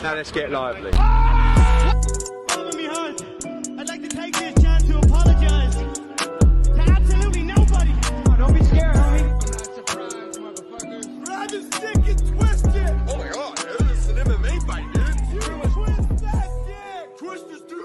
Now let's get lively. Follow me hard. I'd like to take this chance to apologize to absolutely nobody. Oh, don't be scared, homie. I'm not surprised, motherfucker. Grab his dick and twist it. Oh my god, dude, it's an MMA fight, dude. You twist that dick. Twist this dick.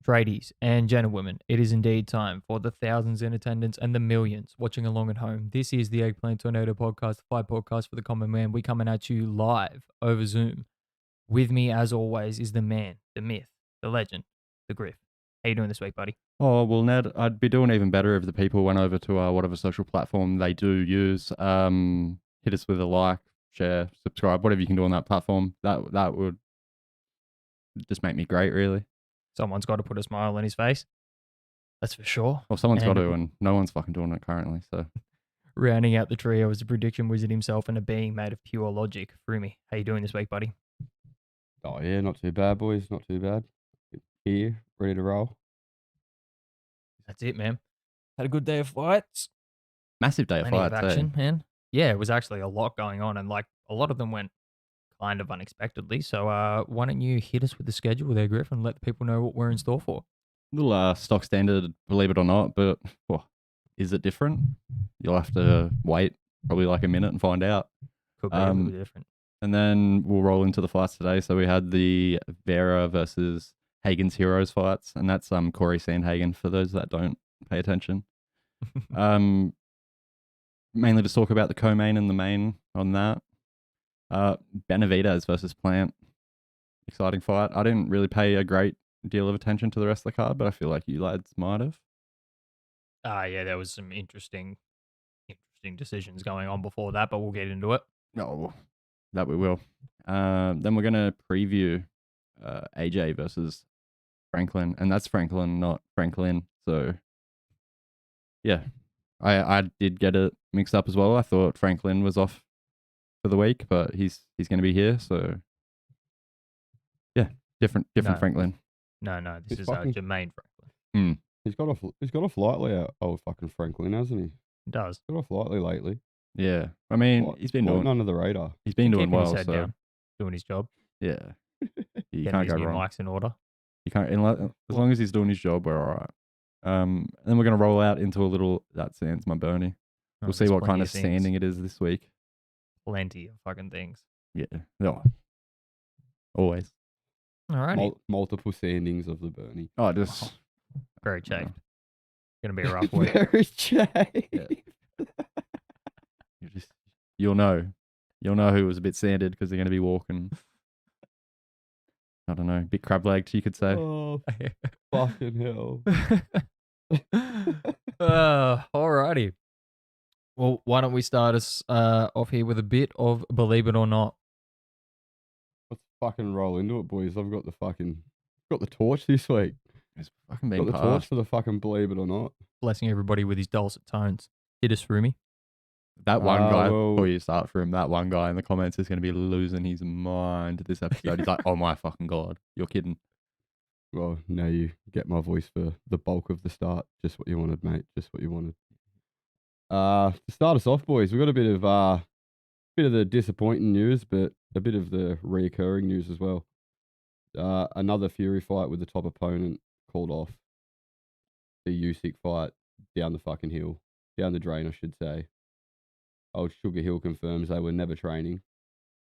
Tradies and gentlewomen, it is indeed time for the thousands in attendance and the millions watching along at home. This is the Eggplant Tornado podcast, the fight podcast for the common man. We coming at you live over Zoom. With me, as always, is the man, the myth, the legend, the Griff. How you doing this week, buddy? Oh, well, Ned, I'd be doing even better if the people went over to whatever social platform they do use. Hit us with a like, share, subscribe, whatever you can do on that platform. That would just make me great, really. Someone's got to put a smile on his face. That's for sure. Well, someone's got to, and no one's fucking doing it currently, so. Rounding out the trio is a prediction wizard himself and a being made of pure logic. Froomey, how you doing this week, buddy? Oh yeah, not too bad, boys. Not too bad. Here, ready to roll. That's it, man. Had a good day of fights. Massive day of Plenty of fights, action, man. Yeah, it was actually a lot going on, and like a lot of them went kind of unexpectedly. So why don't you hit us with the schedule there, Griff, and let the people know what we're in store for? Little stock standard, believe it or not, but is it different? You'll have to wait probably like a minute and find out. Could be a little different. And then we'll roll into the fights today. So we had the Vera versus Hagen's Heroes fights, and that's Corey Sandhagen for those that don't pay attention. Mainly to talk about the co-main and the main on that. Benavidez versus Plant. Exciting fight. I didn't really pay a great deal of attention to the rest of the card, but I feel like you lads might have. Yeah, there was some interesting decisions going on before that, but we'll get into it. No, that we will. Then we're going to preview AJ versus Franklin, and that's Franklin, not Frank Lynn. So, yeah, I did get it mixed up as well. I thought Franklin was off for the week, but he's going to be here. So, yeah, different No. Franklin. No, this He's is fucking- Jermaine Franklin. He's got off lightly, old fucking Franklin, hasn't he? He does. Got off lightly lately. Yeah, I mean, Fly- he's been flying doing under the radar. he's been doing Keeping his well. head So down, doing his job, yeah, you getting can't his go new wrong. mics in order. You can't, as long as he's doing his job, we're all right. And then we're going to roll out into a little, that sands my Bernie. We'll see There's what kind plenty of things. sanding it is this week. Plenty of fucking things. Yeah. Oh. Always. Alrighty. Multiple sandings of the Bernie. Oh, just. Very chafed. Gonna be a rough week. Very chafed. Yeah. You'll know who was a bit sanded because they're going to be walking. I don't know, bit crab legged, you could say. Oh, fucking hell. Alrighty. Well, why don't we start us off here with a bit of Believe It or Not. Let's fucking roll into it, boys. I've got the torch this week. It's fucking Got been the torch passed. for the fucking believe it or not. Blessing everybody with his dulcet tones. Hit us, Froomey. That one guy, well- before you start for him, that one guy in the comments is going to be losing his mind this episode. He's like, oh my fucking God, you're kidding. Well, now you get my voice for the bulk of the start. Just what you wanted, mate. Just what you wanted. To start us off, boys, we've got a bit of the disappointing news, but a bit of the reoccurring news as well. Another Fury fight with the top opponent called off. The Usyk fight down the fucking hill, down the drain, I should say. Old Sugar Hill confirms they were never training.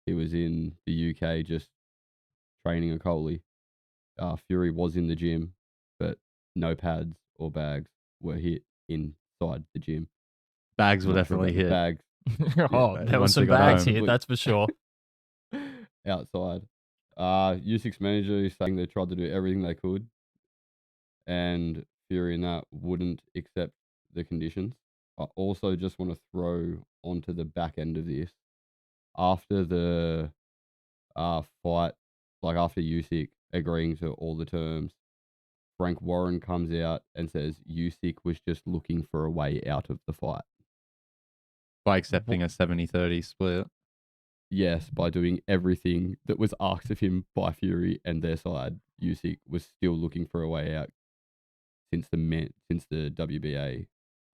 He was in the UK just training a Coley. Fury was in the gym, but no pads or bags were hit inside the gym. Bags were Not sure definitely about the hit. Bags Oh, Yeah, there was once some they got bags home. here, that's for sure. outside. Usyk's manager is saying they tried to do everything they could, and Fury and that wouldn't accept the conditions. I also just want to throw onto the back end of this. After the fight, like after Usyk agreeing to all the terms, Frank Warren comes out and says Usyk was just looking for a way out of the fight. By accepting a 70-30 split. Yes, by doing everything that was asked of him by Fury and their side, Usyk was still looking for a way out since the WBA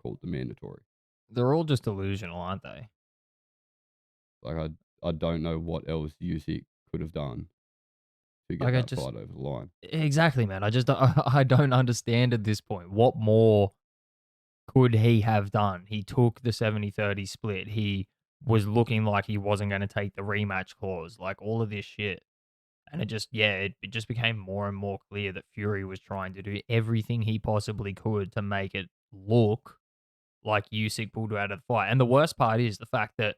called the mandatory. They're all just delusional, aren't they? Like I don't know what else Usyk could have done to get Like, I that just fight over the line. exactly, man. I just I don't understand at this point. What more could he have done? He took the 70-30 split. He was looking like he wasn't going to take the rematch clause, like all of this shit. And it just, yeah, it just became more and more clear that Fury was trying to do everything he possibly could to make it look like Usyk pulled out of the fight. And the worst part is the fact that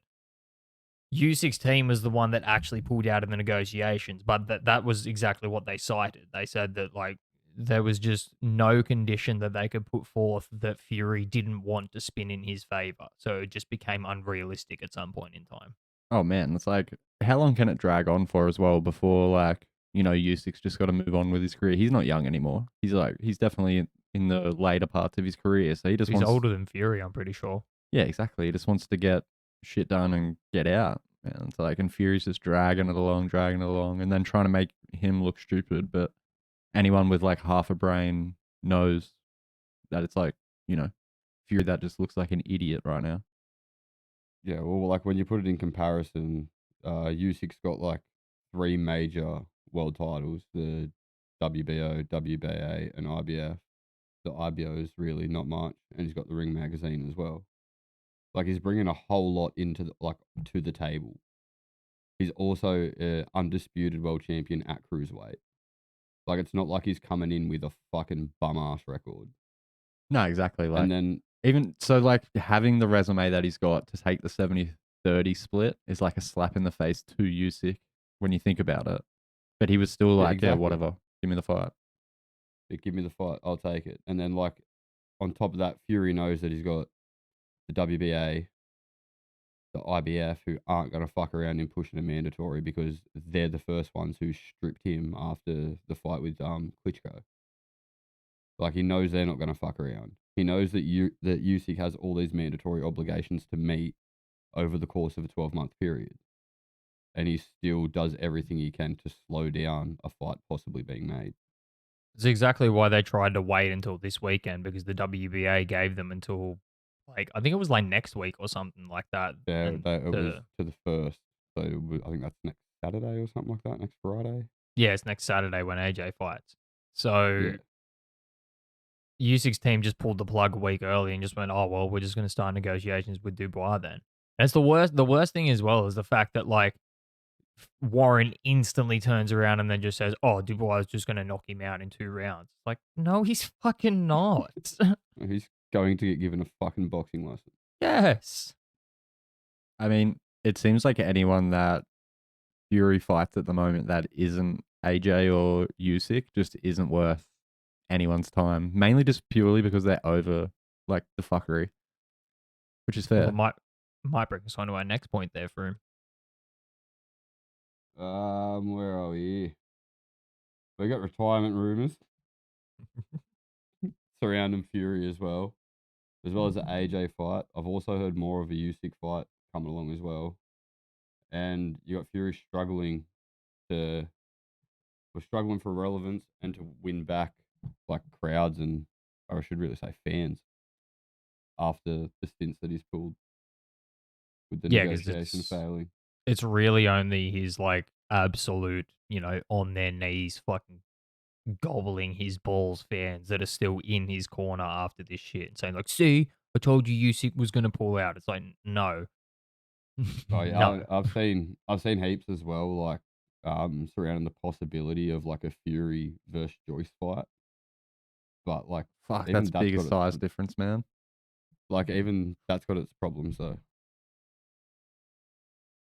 Usyk's team was the one that actually pulled out of the negotiations, but that was exactly what they cited. They said that, like, there was just no condition that they could put forth that Fury didn't want to spin in his favor. So it just became unrealistic at some point in time. Oh man, it's like how long can it drag on for as well before like Usyk's just got to move on with his career. He's not young anymore. He's definitely in the later parts of his career, so he just He's wants. older than Fury, I'm pretty sure. Yeah, exactly. He just wants to get shit done and get out. And it's like, and Fury's just dragging it along, and then trying to make him look stupid. But anyone with like half a brain knows that it's like, Fury that just looks like an idiot right now. Yeah, well, like when you put it in comparison, Usyk's got like 3 major world titles: the WBO, WBA, and IBF. The IBO is really not much, and he's got the Ring magazine as well. Like he's bringing a whole lot into to the table. He's also undisputed world champion at cruiserweight. Like it's not like he's coming in with a fucking bum ass record. No, exactly. Like, And then even so, like having the resume that he's got to take the 70-30 split is like a slap in the face to Usyk when you think about it. But he was still like, yeah, exactly. whatever, give me the fight. Give me the fight, I'll take it. And then like on top of that, Fury knows that he's got the WBA, the IBF, who aren't going to fuck around in pushing a mandatory because they're the first ones who stripped him after the fight with Klitschko. Like he knows they're not going to fuck around. He knows that Usyk has all these mandatory obligations to meet over the course of a 12-month period, and he still does everything he can to slow down a fight possibly being made. It's exactly why they tried to wait until this weekend, because the WBA gave them until, like, I think it was like next week or something like that. Yeah, and it was to the first. So I think that's next Saturday or something like that. Next Friday. Yeah, it's next Saturday when AJ fights. So Yeah. Usyk's team just pulled the plug a week early and just went, oh, well, we're just going to start negotiations with Dubois then. And it's the worst. The worst thing as well is the fact that, like, Warren instantly turns around and then just says, oh, Dubois is just going to knock him out in 2 rounds. Like, no, he's fucking not. He's going to get given a fucking boxing license. Yes. I mean, it seems like anyone that Fury fights at the moment that isn't AJ or Usyk just isn't worth anyone's time. Mainly just purely because they're over like the fuckery, which is fair. Well, might bring us on to our next point there, Froome. Where are we? We got retirement rumors surrounding Fury as well as the AJ fight. I've also heard more of a Usyk fight coming along as well, and you got Fury struggling for relevance and to win back like crowds and, or I should really say fans, after the stints that he's pulled with the 'cause negotiation failing. It's really only his, like, absolute, on their knees fucking gobbling his balls fans that are still in his corner after this shit and saying, like, see, I told you Usyk was going to pull out. It's like, no. Oh yeah, No. I've seen heaps as well, like surrounding the possibility of like a Fury versus Joyce fight, but like Fuck, even that's big got size difference, man. Like even that's got its problems though.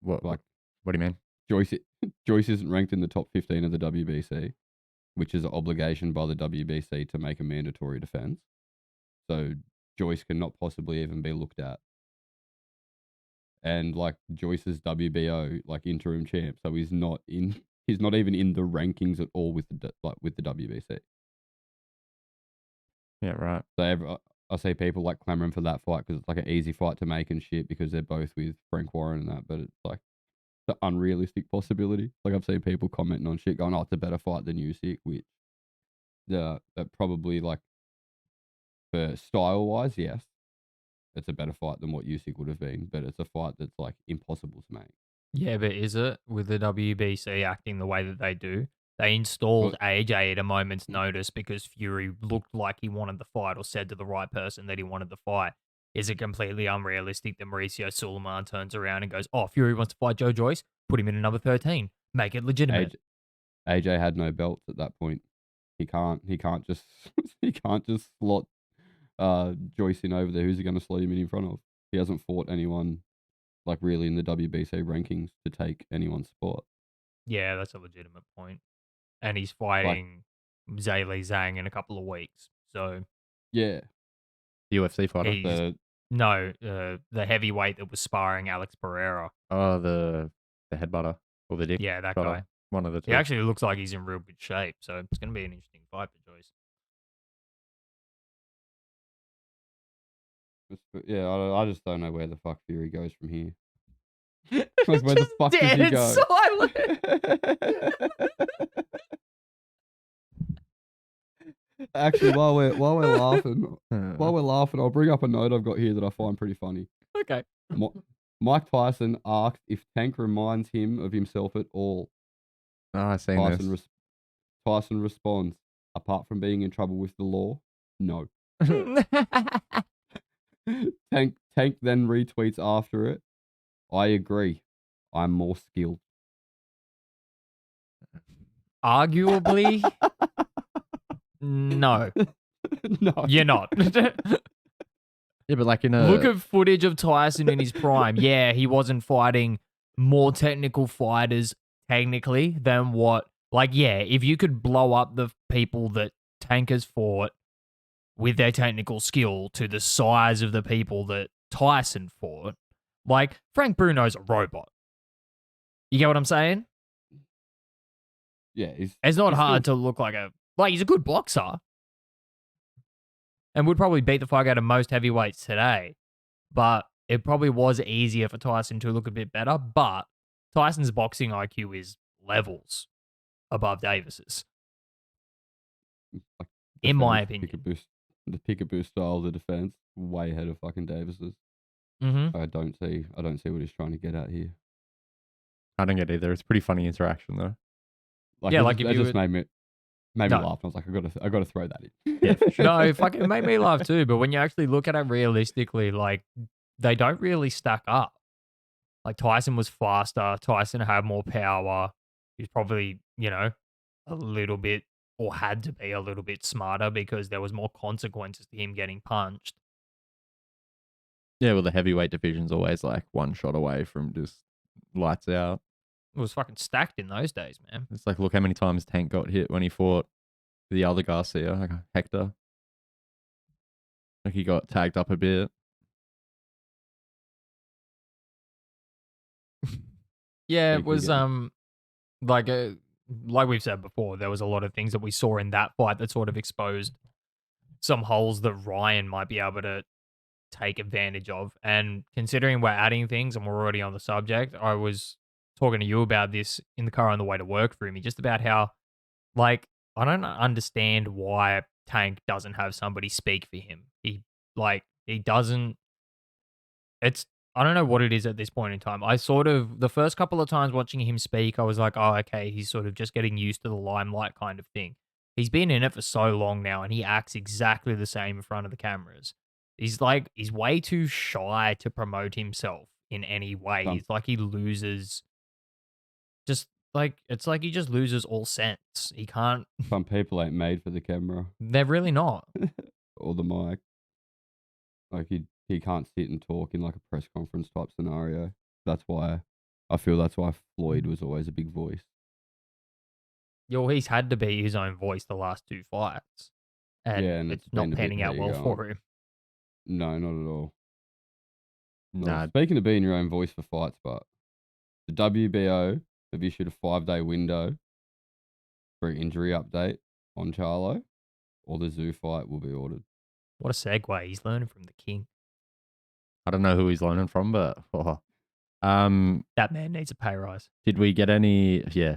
What? Like What do you mean? Joyce isn't ranked in the top 15 of the WBC, which is an obligation by the WBC to make a mandatory defense. So Joyce cannot possibly even be looked at. And like Joyce's WBO like interim champ, so he's not even in the rankings at all with the WBC. Yeah, right. So I see people like clamoring for that fight because it's like an easy fight to make and shit because they're both with Frank Warren and that, but it's like the unrealistic possibility. Like I've seen people commenting on shit going, "Oh, it's a better fight than Usyk," which that probably like for style wise, yes, it's a better fight than what Usyk would have been, but it's a fight that's like impossible to make. Yeah, but is it with the WBC acting the way that they do? They installed AJ at a moment's notice because Fury looked like he wanted the fight or said to the right person that he wanted the fight. Is it completely unrealistic that Mauricio Suleiman turns around and goes, "Oh, Fury wants to fight Joe Joyce? Put him in a number 13. Make it legitimate." AJ had no belts at that point. He can't just he can't just slot Joyce in over there. Who's he going to slot him in front of? He hasn't fought anyone like really in the WBC rankings to take anyone's spot. Yeah, that's a legitimate point. And he's Like, fighting Zhilei Zhang in a couple of weeks. So yeah, The UFC fighter. he's no the heavyweight that was sparring Alex Pereira. Oh, the headbutter or the dick. Yeah, that butter. guy. One of the two. He actually looks like he's in real good shape, so it's going to be an interesting fight for Joyce. yeah. I just don't know where the fuck Fury goes from here. Like, where the fuck does he Dead go? silent. Actually, while we're laughing, I'll bring up a note I've got here that I find pretty funny. Okay. Mike Tyson asked if Tank reminds him of himself at all. Oh, I've seen this. Tyson responds, apart from being in trouble with the law, no. Tank then retweets after it, I agree. I'm more skilled. Arguably, no. No. You're not. Yeah, but like in a Look at footage of Tyson in his prime. Yeah, he wasn't fighting more technical fighters technically than what. Like, yeah, if you could blow up the people that Tank has fought with their technical skill to the size of the people that Tyson fought, like Frank Bruno's a robot. You get what I'm saying? Yeah, It's not hard to look like he's a good boxer. And would probably beat the fuck out of most heavyweights today. But it probably was easier for Tyson to look a bit better. But Tyson's boxing IQ is levels above Davis's. Like, in my opinion. The peekaboo style of the defense, way ahead of fucking Davis's. Mm-hmm. I don't see what he's trying to get at here. I don't get it either. It's pretty funny interaction though. Like, Yeah, it like just, if it you just made me laugh. I was like, I gotta throw that in. Yeah, for sure. No, it fucking made me laugh too. But when you actually look at it realistically, like, they don't really stack up. Like, Tyson was faster. Tyson had more power. He's probably, a little bit, or had to be a little bit smarter because there was more consequences to him getting punched. Yeah, well, the heavyweight division's always like one shot away from just lights out. It was fucking stacked in those days, man. It's like, look how many times Tank got hit when he fought the other Garcia, like Hector. Like, he got tagged up a bit. Yeah, it was like we've said before, there was a lot of things that we saw in that fight that sort of exposed some holes that Ryan might be able to take advantage of. And considering we're adding things and we're already on the subject, I was talking to you about this in the car on the way to work for me, just about how, like, I don't understand why Tank doesn't have somebody speak for him. He doesn't. I don't know what it is at this point in time. I sort of, the first couple of times watching him speak, I was like, oh, okay, he's sort of just getting used to the limelight kind of thing. He's been in it for so long now and he acts exactly the same in front of the cameras. He's way too shy to promote himself in any way. It's like he loses, it's like he just loses all sense. He can't. Some people ain't made for the camera. They're really not. Or the mic. Like, he can't sit and talk in like a press conference type scenario. That's why Floyd was always a big voice. Yo, he's had to be his own voice the last two fights. And it's not panning out well for him. No, not at all. Nah. Speaking of being your own voice for fights, but the WBO have issued a 5-day window for an injury update on Charlo, or the Zoo fight will be ordered. What a segue. He's learning from the king. I don't know who he's learning from, but that man needs a pay rise. Did we get any? Yeah.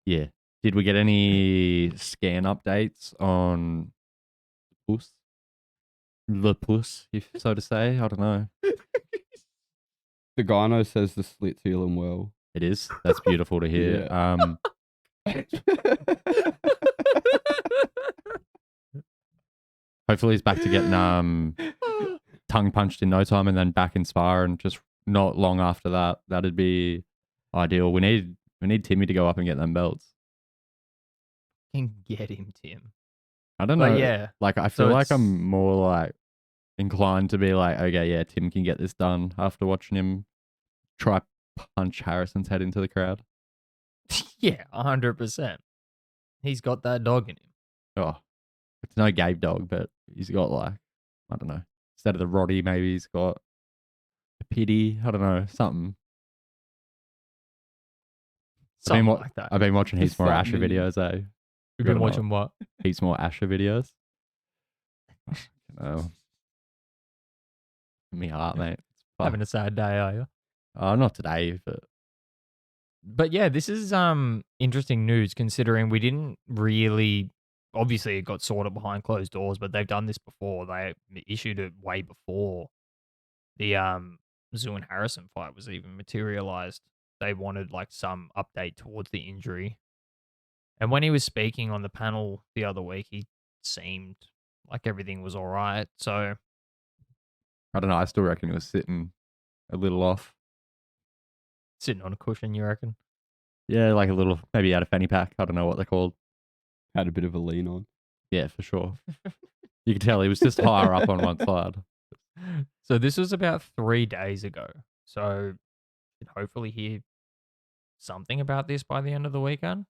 Did we get any scan updates on the puss, if so to say? I don't know. The gyno says the slits heal him well. It is. That's beautiful to hear. Hopefully he's back to getting tongue punched in no time and then back in spar and just not long after that. That'd be ideal. We need Timmy to go up and get them belts. Can get him, Tim. I don't But know. yeah, Like I so feel like it's- I'm more like inclined to be like, okay, yeah, Tim can get this done after watching him try punch Harrison's head into the crowd. Yeah, 100%. He's got that dog in him. Oh, it's no Gabe dog, but he's got like, I don't know. Instead of the Roddy, maybe he's got a pity. I don't know, something. Something like that. I've been watching heaps Just more Asher something. videos, eh? We've gotta been know. watching what? Heaps more Asher videos. Oh, me heart, mate. It's fucked. Having a sad day, are you? Not today, But yeah, this is interesting news considering we didn't really. Obviously, it got sorted behind closed doors, but they've done this before. They issued it way before the Zoo and Harrison fight was even materialized. They wanted like some update towards the injury, and when he was speaking on the panel the other week, he seemed like everything was all right. So I don't know. I still reckon he was sitting a little off. sitting on a cushion, you reckon? Yeah, like a little, maybe he had a fanny pack. I don't know what they're called. Had a bit of a lean on. Yeah, for sure. You could tell he was just higher up on one side. So this was about 3 days ago. So should hopefully hear something about this by the end of the weekend.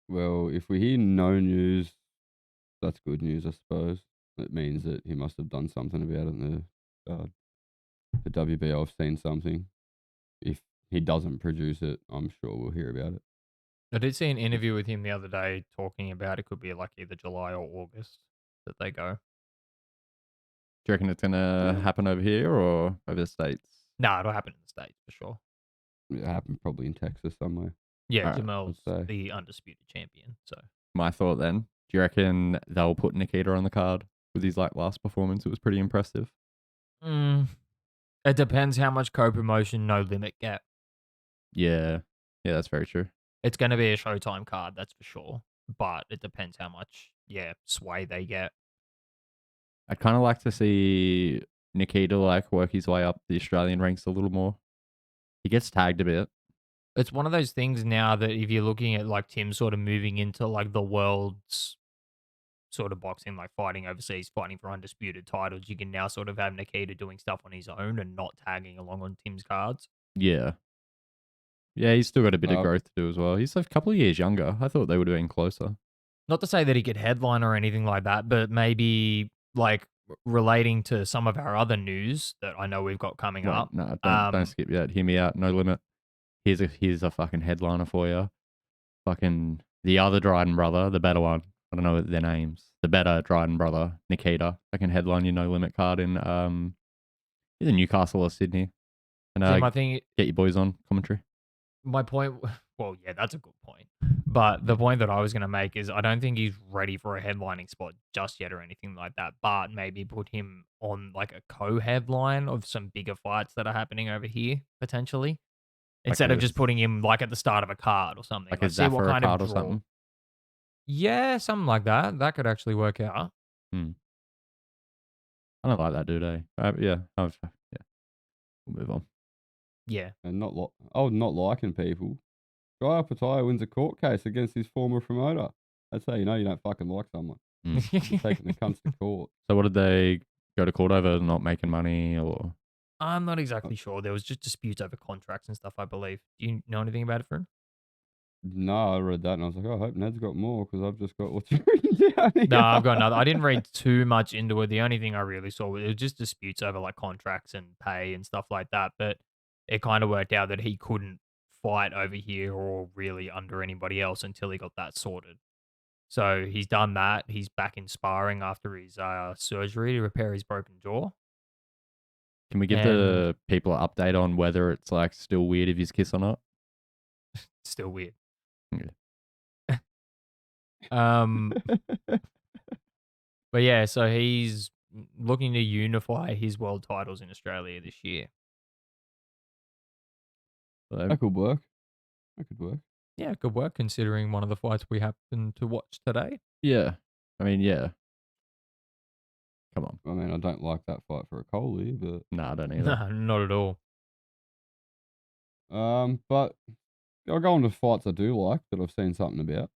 Well, if we hear no news, that's good news, I suppose. It means that he must have done something about it in the WBO. I've seen something. If he doesn't produce it, I'm sure we'll hear about it. I did see an interview with him the other day talking about it could be like either July or August that they go. Do you reckon it's going to happen over here or over the States? No, it'll happen in the States for sure. It happened probably in Texas somewhere. Yeah, Alright, Jamel's I'd say. the undisputed champion. So My thought then, do you reckon they'll put Nikita on the card with his like last performance? It was pretty impressive. it depends how much co-promotion No Limit get. Yeah. Yeah, that's very true. It's going to be a Showtime card, that's for sure. But it depends how much, sway they get. I'd kind of like to see Nikita like work his way up the Australian ranks a little more. He gets tagged a bit. It's one of those things now that if you're looking at like Tim sort of moving into like the world's sort of boxing, like fighting overseas, fighting for undisputed titles, you can now sort of have Nikita doing stuff on his own and not tagging along on Tim's cards. Yeah. Yeah, he's still got a bit of Uh, growth to do as well. He's a couple of years younger. I thought they would have been closer. Not to say that he could headline or anything like that, but maybe like relating to some of our other news that I know we've got coming Wait, up. no, don't skip that. Hear me out. No Limit. Here's a fucking headliner for you. Fucking the other Dryden brother, the better one. I don't know their names. The better Dryden brother, Nikita. I can headline your No Limit card in either Newcastle or Sydney. And See, my thing, get your boys on commentary. my point, well, yeah, that's a good point. But the point that I was going to make is I don't think he's ready for a headlining spot just yet or anything like that. But maybe put him on like a co-headline of some bigger fights that are happening over here potentially, instead of just putting him like at the start of a card or something. Like a see what Zafra kind card of or draw. something. Yeah, something like that. That could actually work out. I don't like that dude, eh? Yeah. We'll move on. Yeah. And not liking people. Guy Apatow wins a court case against his former promoter. That's how you know you don't fucking like someone. You're taking the cunts to court. So what did they go to court over? Not making money or? I'm not exactly sure. There was just disputes over contracts and stuff, I believe. Do you know anything about it, friend? No, I read that and I was like, I hope Ned's got more because I've just got what's written down here. No, I've got another. I didn't read too much into it. The only thing I really saw was it was just disputes over like contracts and pay and stuff like that. But it kind of worked out that he couldn't fight over here or really under anybody else until he got that sorted. So he's done that. He's back in sparring after his surgery to repair his broken jaw. Can we give the people an update on whether it's like still weird if he's kiss or not? Still weird. Yeah. But yeah, so he's looking to unify his world titles in Australia this year. That could work. That could work. Yeah, good work considering one of the fights we happened to watch today. Yeah. I mean, yeah. Come on. I mean, I don't like that fight for a Coley, but Nah, I don't either. No, not at all. but I'll go on to fights I do like that I've seen something about.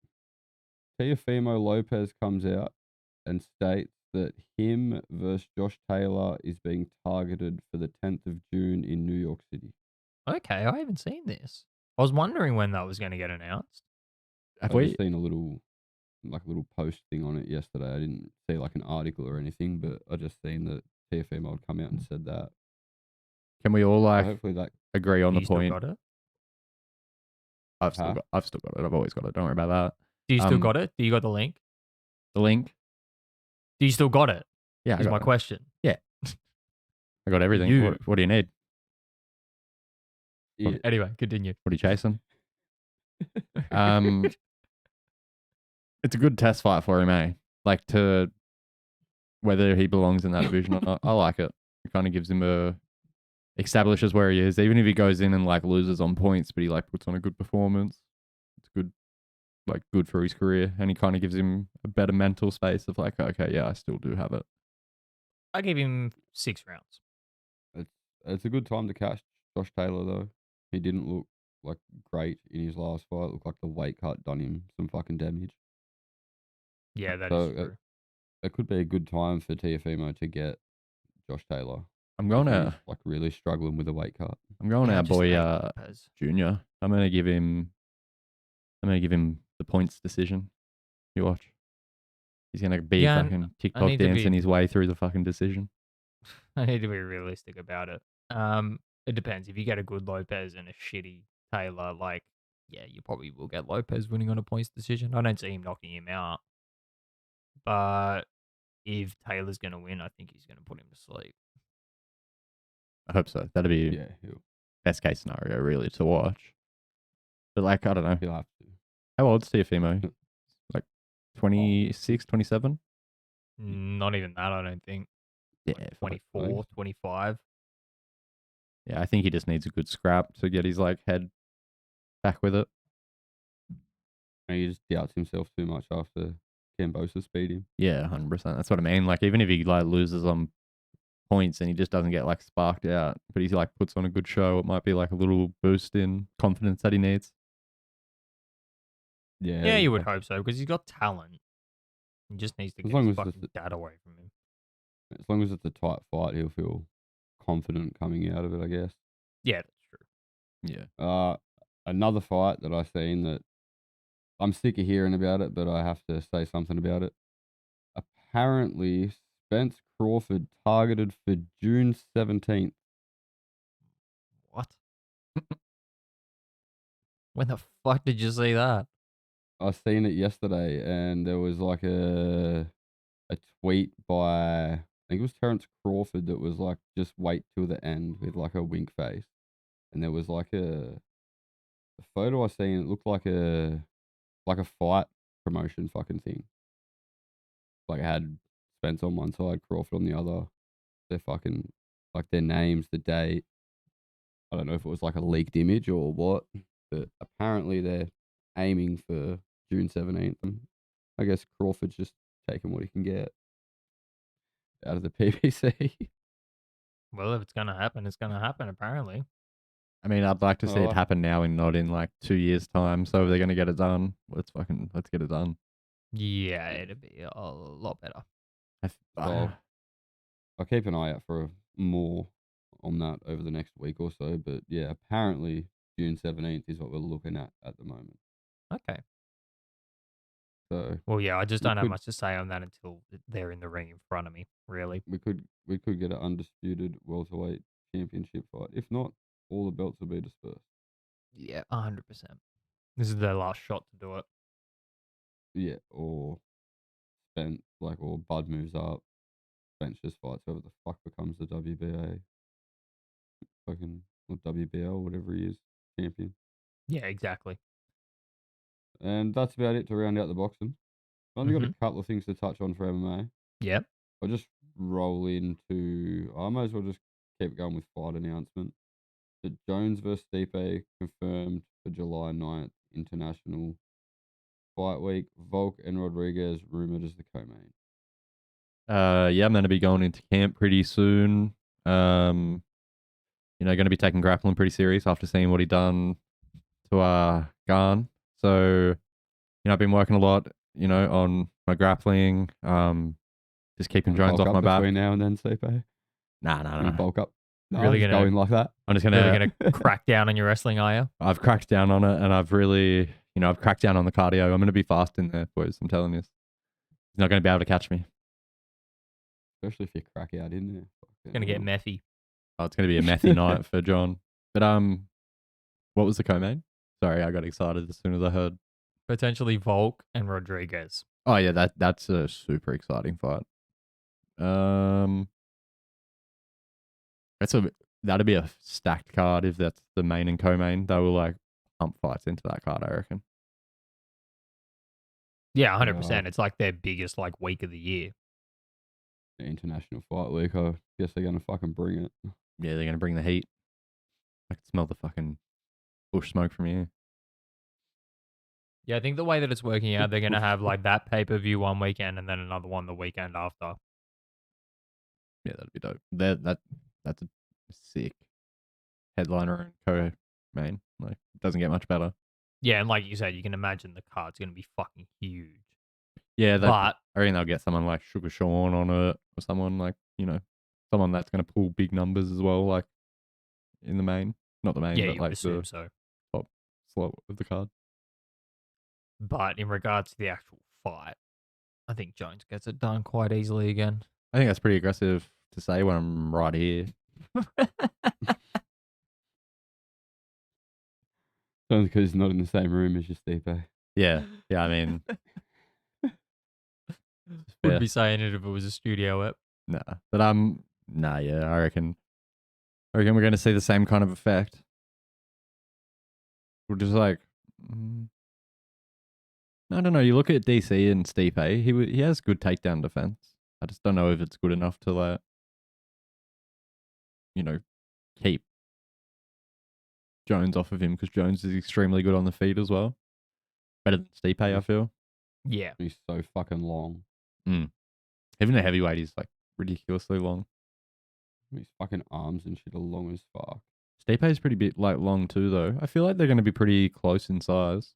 Teofimo Lopez comes out and states that him versus Josh Taylor is being targeted for the 10th of June in New York City. Okay, I haven't seen this. I was wondering when that was going to get announced. Have I we? just seen a little post thing on it yesterday. I didn't see like an article or anything, but I just seen that Teofimo had come out and said that. Can we all So like hopefully that agree on You the still point? got it? I've still got it. I've always got it. Don't worry about that. Do you still got it? Do you got the link? The link? Do you still got it? Yeah, I Is got my it. question. I got everything. You. What do you need? Yeah. Anyway, continue. What are you chasing? It's a good test fight for him, eh? Like to whether he belongs in that division or not. I like it. It kind of gives him establishes where he is. Even if he goes in and like loses on points, but he like puts on a good performance. It's good for his career, and he kind of gives him a better mental space of like, okay, yeah, I still do have it. I give him 6 rounds. It's a good time to catch Josh Taylor though. He didn't look like great in his last fight. It looked like the weight cut done him some fucking damage. Yeah, that So, is true. It could be a good time for Teofimo to get Josh Taylor. I'm going If to he's, like really struggling with the weight cut. Yeah, our just boy hate Lopez. Junior. I'm gonna give him the points decision. You watch. He's gonna be Yeah, fucking I TikTok need to dancing be- his way through the fucking decision. I need to be realistic about it. It depends. If you get a good Lopez and a shitty Taylor, like, yeah, you probably will get Lopez winning on a points decision. I don't see him knocking him out. But if Taylor's going to win, I think he's going to put him to sleep. I hope so. That'd be Yeah, best case scenario really to watch. But like, I don't know. he'll have to. How old's Teofimo? Like 26, 27? Not even that, I don't think. Yeah, Like fuck. 24, 25. Yeah, I think he just needs a good scrap to get his like head back with it. And he just doubts himself too much after Cambosa speed him. Yeah, 100%. That's what I mean. Like even if he like loses on points and he just doesn't get like sparked out, but he like puts on a good show, it might be like a little boost in confidence that he needs. Yeah, You would hope so, because he's got talent. He just needs to As get long his as it's fucking dad away from him. As long as it's a tight fight, he'll feel confident coming out of it, I guess. Yeah, that's true. Yeah. Another fight that I've seen that I'm sick of hearing about it, but I have to say something about it. Apparently, Spence Crawford targeted for June 17th. What? When the fuck did you see that? I seen it yesterday, and there was like a tweet by, I think it was Terrence Crawford, that was like, just wait till the end with like a wink face. And there was like a photo I seen, it looked like a fight promotion fucking thing. Like it had Spence on one side, Crawford on the other. Their fucking, like their names, the date. I don't know if it was like a leaked image or what, but apparently they're aiming for June 17th. I guess Crawford's just taking what he can get out of the PBC. Well, if it's going to happen, it's going to happen, apparently. I mean, I'd like to see Oh. it happen now and not in like 2 years' time. So if they're gonna get it done, let's get it done. Yeah, it'd be a lot better. So I'll keep an eye out for more on that over the next week or so. But yeah, apparently June 17th is what we're looking at the moment. Okay. So Well, yeah, I just We don't have could- much to say on that until they're in the ring in front of me, really. we could get an undisputed welterweight championship fight. If not, all the belts will be dispersed. Yeah, 100%. This is their last shot to do it. Yeah, or Spence, like, or Bud moves up. Spence just fights whoever the fuck becomes the WBA, fucking, or WBL, whatever he is, champion. Yeah, exactly. And that's about it to round out the boxing. I've only got a couple of things to touch on for MMA. Yep. I'll just roll into, I might as well just keep going with fight announcement. The Jones versus Stipe confirmed for July 9th, International Fight Week. Volk and Rodriguez rumored as the co-main. Yeah, I'm going to be going into camp pretty soon. Going to be taking grappling pretty serious after seeing what he done to Garn. So, I've been working a lot, on my grappling. Just keeping Jones Bulk off up my back. between now and then, Stipe. Nah. Gonna bulk up. No, Really just gonna- going like that. I'm just Really gonna. gonna crack down on your wrestling, are you? I've cracked down on it, and I've really, I've cracked down on the cardio. I'm gonna be fast in there, boys. I'm telling you, he's not gonna be able to catch me. Especially if you crack out in there. It's gonna get methy. Oh, it's gonna be a methy night for John. But what was the co-main? Sorry, I got excited as soon as I heard. Potentially Volk and Rodriguez. Oh yeah, that's a super exciting fight. That'd be a stacked card if that's the main and co-main. They will like pump fights into that card, I reckon. Yeah, 100%. It's like their biggest like week of the year. The International Fight Week. I guess they're gonna fucking bring it. Yeah, they're gonna bring the heat. I can smell the fucking bush smoke from here. Yeah, I think the way that it's working out, they're gonna have like that pay-per-view one weekend and then another one the weekend after. Yeah, that'd be dope. That's a sick headliner and co-main. Like, it doesn't get much better. Yeah, and like you said, you can imagine the card's gonna be fucking huge. Yeah, But I reckon they'll get someone like Sugar Sean on it, or someone like, someone that's going to pull big numbers as well, like in the main. Not the main, yeah, but you would like assume the so. top slot of the card. But in regards to the actual fight, I think Jones gets it done quite easily again. I think that's pretty aggressive to say when I'm right here. Only because he's not in the same room as your Stipe. Yeah, I mean, Wouldn't be saying it if it was a studio ep. nah. But yeah, I reckon we're going to see the same kind of effect. We're just like, I don't know. You look at DC and Stipe, he has good takedown defense. I just don't know if it's good enough to like, keep Jones off of him, because Jones is extremely good on the feet as well. Better than Stipe, I feel. Yeah. He's so fucking long. Even the heavyweight is like ridiculously long. His fucking arms and shit are long as fuck. Stipe is pretty bit like long too, though. I feel like they're going to be pretty close in size.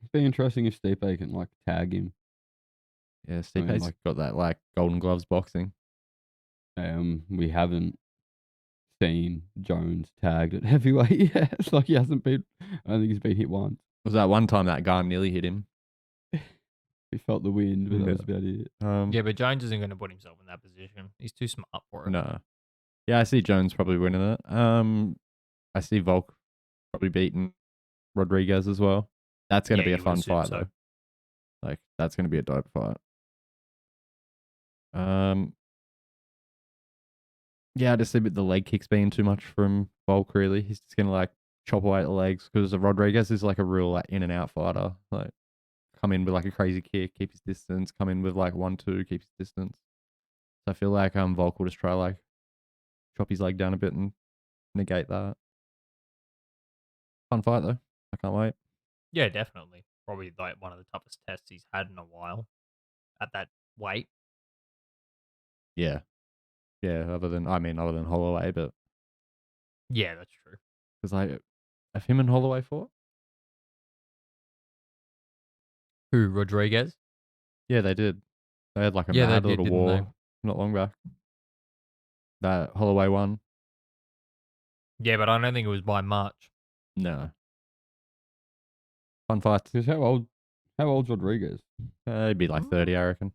It'd be interesting if Stipe can like tag him. Yeah, Stipe's got that like Golden Gloves boxing. We haven't seen Jones tagged at heavyweight yet. It's like he hasn't been. I don't think he's been hit once. Was that one time that guy nearly hit him? He felt the wind, but Yeah. that was about it. Yeah, but Jones isn't going to put himself in that position. He's too smart for it. No. Yeah, I see Jones probably winning it. I see Volk probably beating Rodriguez as well. That's going to Yeah, be a you fun would assume fight, so. though. Like, that's going to be a dope fight. Yeah, I just see the leg kicks being too much from Volk, really. He's just going to, like, chop away at the legs, because Rodriguez is, like, a real, like, in and out fighter. Like, come in with, like, a crazy kick, keep his distance, come in with, like, 1-2, keep his distance. So I feel like Volk will just try, like, chop his leg down a bit and negate that. Fun fight, though. I can't wait. Yeah, definitely. Probably like one of the toughest tests he's had in a while at that weight. Yeah. Yeah, other than Holloway, but Yeah, that's true. because like, have him and Holloway fought? Who, Rodriguez? Yeah, they did. They had like a Yeah, they mad did, little didn't war they? not long back. That Holloway won. Yeah, but I don't think it was by much. No. Fun fights. Because how old's Rodriguez? He'd be like 30, I reckon.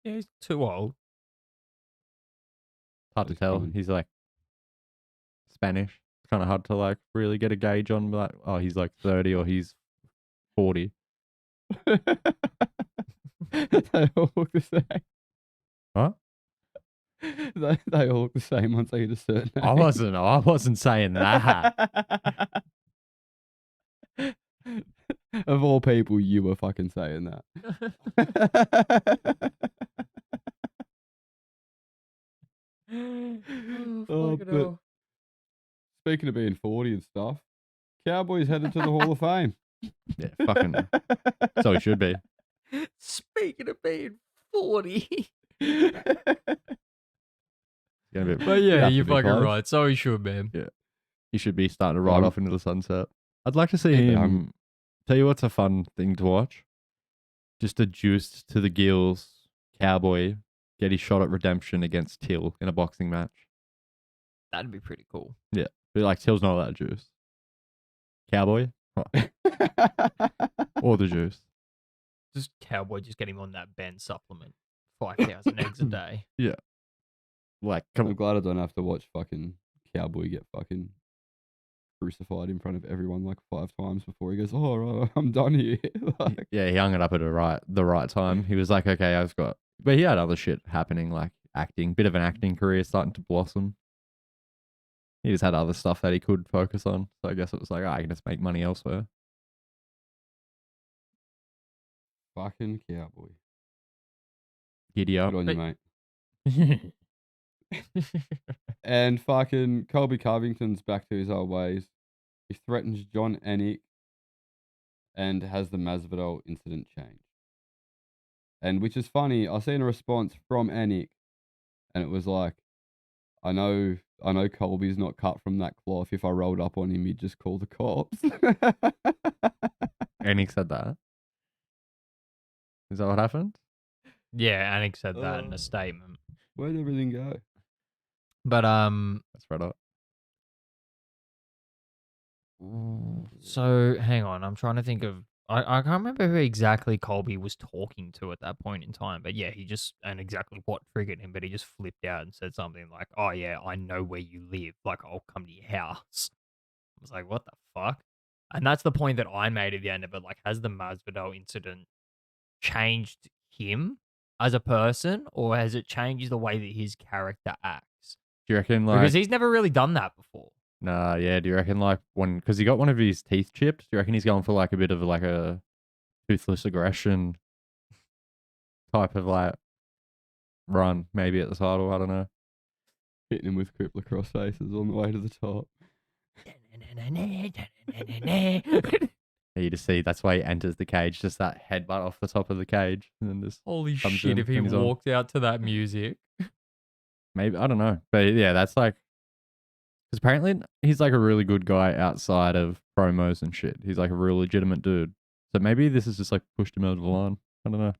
Yeah, he's too old. Hard to He's tell. coming. He's like Spanish. It's kind of hard to like really get a gauge on. Like, oh, he's like 30 or he's 40. They all look the same. What? They all look the same once they hit a certain age. I wasn't saying that. Of all people, you were fucking saying that. Oh, but Speaking of being 40 and stuff, Cowboys headed to the Hall of Fame. Yeah, fucking. So he should be. Speaking of being 40. Gonna be. But yeah, have you're to be fucking close. right. So he should, man. Yeah. He should be starting to ride off into the sunset. I'd like to see Yeah, him. Tell you what's a fun thing to watch. Just a juiced to the gills Cowboy get his shot at redemption against Till in a boxing match. That'd be pretty cool. Yeah. Be like, Till's not that juice. Cowboy? Or the juice. Just Cowboy, just get him on that Ben supplement. 5,000 eggs a day. Yeah. Like, come I'm on. glad I don't have to watch fucking Cowboy get fucking crucified in front of everyone like 5 times before he goes, oh, right, I'm done here. Like, Yeah, he hung it up at the right time. He was like, okay, I've got. But he had other shit happening, like acting, bit of an acting career starting to blossom. He just had other stuff that he could focus on. So I guess it was like, I can just make money elsewhere. fucking Cowboy. Giddy up. Good on you, But- mate. And fucking Colby Covington's back to his old ways. He threatens John Anik and has the Masvidal incident changed. And which is funny, I seen a response from Anik, and it was like, I know Colby's not cut from that cloth. If I rolled up on him, he'd just call the cops. And he said that. Is that what happened? Yeah, Anik said that in a statement. Where'd everything go? But That's right up. so hang on, I'm trying to think of I can't remember who exactly Colby was talking to at that point in time. But yeah, he just and exactly what triggered him, but he just flipped out and said something like, "Oh yeah, I know where you live. Like I'll come to your house." I was like, "What the fuck?" And that's the point that I made at the end of it. Like, has the Masvidal incident changed him as a person, or has it changed the way that his character acts? Do you reckon Because he's never really done that before. Nah, yeah. Do you reckon because he got one of his teeth chipped? Do you reckon he's going for like a bit of like a toothless aggression type of like run, maybe at the title? I don't know. Hitting him with crippler cross faces on the way to the top. You just see that's why he enters the cage, just that headbutt off the top of the cage, and then just Holy comes shit! in If he when he's on. walked out to that music, Maybe I don't know, but yeah, that's like because apparently he's like a really good guy outside of promos and shit. He's like a real legitimate dude. So maybe this has just like pushed him over the line. I don't know.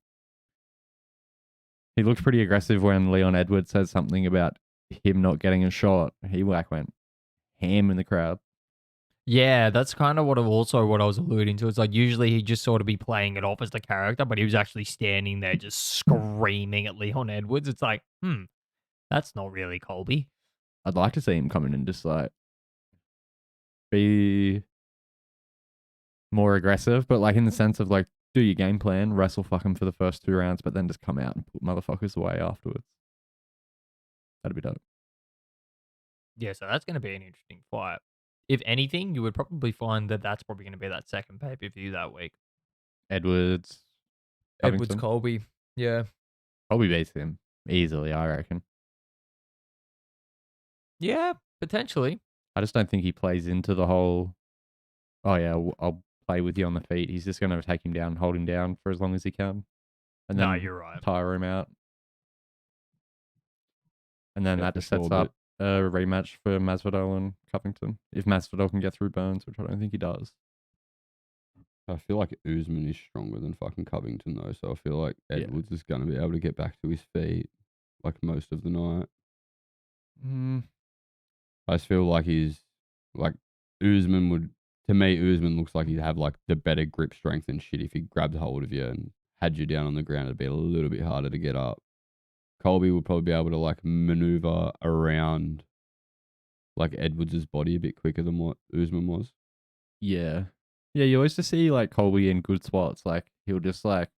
He looked pretty aggressive when Leon Edwards said something about him not getting a shot. He like went ham in the crowd. yeah, that's kind of what I was alluding to. It's like usually he'd just sort of be playing it off as the character, but he was actually standing there just screaming at Leon Edwards. It's like, that's not really Colby. I'd like to see him come in and just like be more aggressive, but like in the sense of like do your game plan, wrestle fuck him for the first 2 rounds, but then just come out and put motherfuckers away afterwards. That'd be dope. Yeah, so that's going to be an interesting fight. If anything, you would probably find that that's probably going to be that second pay-per-view that week. Edwards Covington. Colby. Yeah. Probably beats him easily, I reckon. Yeah, potentially. I just don't think he plays into the whole, oh yeah, I'll play with you on the feet. He's just going to take him down, hold him down for as long as he can. And then No, you're right. tire him out. And then Yeah, that for just sets sure, up a rematch for Masvidal and Covington. If Masvidal can get through Burns, which I don't think he does. I feel like Usman is stronger than fucking Covington though, so I feel like Yeah. Edwards is going to be able to get back to his feet like most of the night. I just feel like Usman would, to me, Usman looks like he'd have like the better grip strength and shit. If he grabbed hold of you and had you down on the ground, it'd be a little bit harder to get up. Colby would probably be able to like maneuver around like Edwards' body a bit quicker than what Usman was. Yeah. Yeah, you always just see like Colby in good spots. Like he'll just like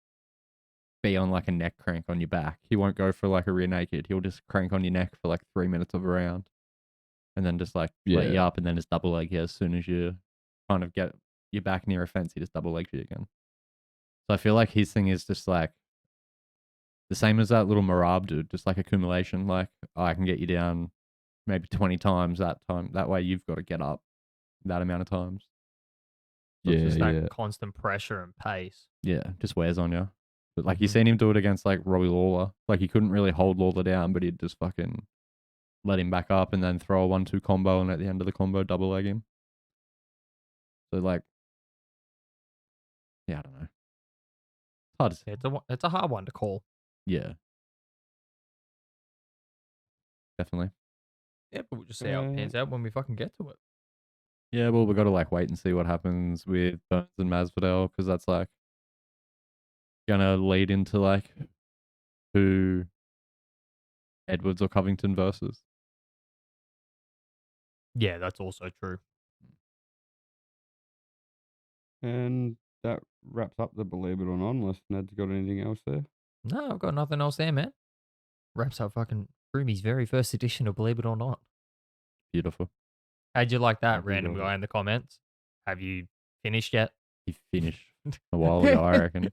be on like a neck crank on your back. He won't go for like a rear naked. He'll just crank on your neck for like 3 minutes of a round. And then just like let you up and then just double leg you as soon as you kind of get your back near a fence, he just double legs you again. So I feel like his thing is just like the same as that little Merab dude, just like accumulation. Like, I can get you down maybe 20 times that time. That way you've got to get up that amount of times. So it's Yeah, just that yeah. constant pressure and pace. Yeah, just wears on you. But like you Mhm. seen him do it against like Robbie Lawler. Like he couldn't really hold Lawler down, but he'd just fucking let him back up and then throw a 1-2 combo, and at the end of the combo double leg him. So like, yeah, I don't know. It's hard to say. It's a hard one to call. Yeah, definitely. Yeah, but we'll just see how it pans out when we fucking get to it. Yeah, well, we got to like wait and see what happens with Burns and Masvidal, because that's like gonna lead into like who Edwards or Covington versus. Yeah, that's also true. And that wraps up the Believe It or Not, unless Ned's got anything else there. No, I've got nothing else there, man. Wraps up fucking Froomey's very first edition of Believe It or Not. Beautiful. How'd you like that, Happy random about guy it. in the comments? Have you finished yet? He finished a while ago, I reckon.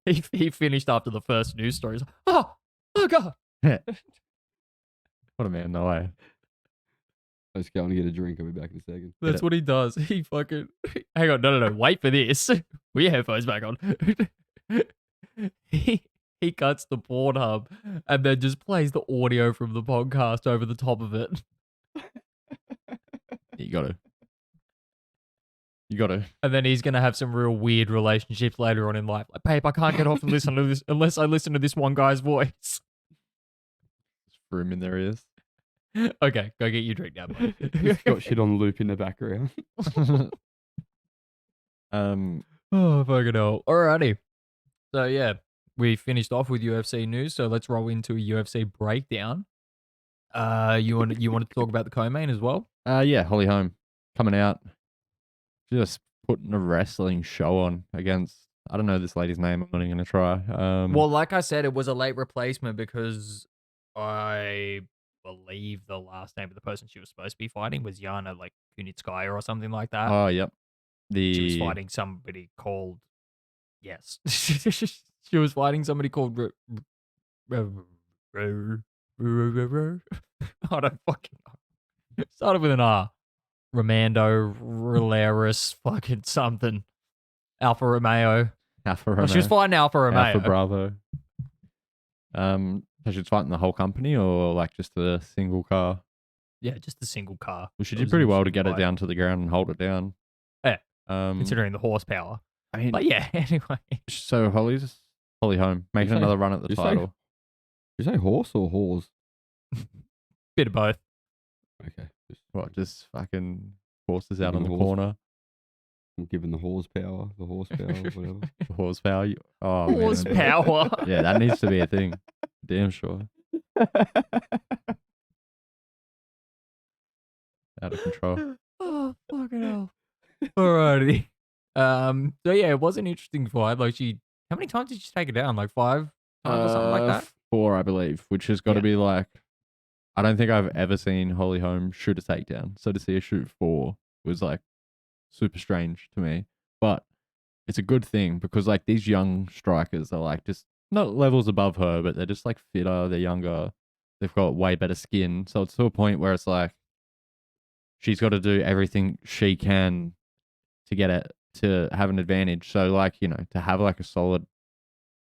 He finished after the first news story. He's like, oh God. What a man, no way. Let's go and get a drink. I'll be back in a second. That's what he does. He fucking... Hang on, no. Wait for this. We headphones back on. He cuts the Pornhub and then just plays the audio from the podcast over the top of it. You got to. And then he's going to have some real weird relationships later on in life. Like, babe, I can't get off and listen to this unless I listen to this one guy's voice. Just room in their ears. Okay, go get your drink now, buddy. He's got shit on loop in the background. Oh, fucking hell. Alrighty. So, yeah, we finished off with UFC news, so let's roll into a UFC breakdown. You wanted to talk about the co-main as well? Yeah, Holly Holm coming out. Just putting a wrestling show on against, I don't know this lady's name. I'm not even going to try. Well, like I said, it was a late replacement because I believe the last name of the person she was supposed to be fighting was Yana, like Kunitskaya or something like that. Oh, yep. She was fighting somebody called... Yes. She was fighting somebody called... I don't fucking know. Started with an R. Romando, Rolaris, fucking something. Alfa Romeo. Alfa Well, Romeo. she was fighting Alfa Romeo. Alpha Bravo. So she was fighting the whole company or like just a single car? Yeah, just a single car. Well, she It did was pretty an well to interesting get it fight. down to the ground and hold it down. Yeah. Um, Considering the horsepower. I mean, But yeah, anyway. so Holly Holm making say- another run at the you say- title. Did you say horse or whores? Bit of both. Okay. What, just fucking horses out on the Fucking horse. corner? I'm giving the horsepower, whatever. Horsepower? Oh, man. Horsepower. Yeah, that needs to be a thing. Damn sure. Out of control. Oh, fucking hell. Alrighty. So yeah, it was an interesting fight. Like how many times did she take it down? Like 5 times or something like that? 4, I believe, which has got to Yeah. be like, I don't think I've ever seen Holly Holm shoot a takedown. So to see her shoot 4 was like super strange to me. But it's a good thing because like these young strikers are like just not levels above her, but they're just like fitter, they're younger, they've got way better skin. So it's to a point where it's like she's got to do everything she can to get it to have an advantage. So like, you know, to have like a solid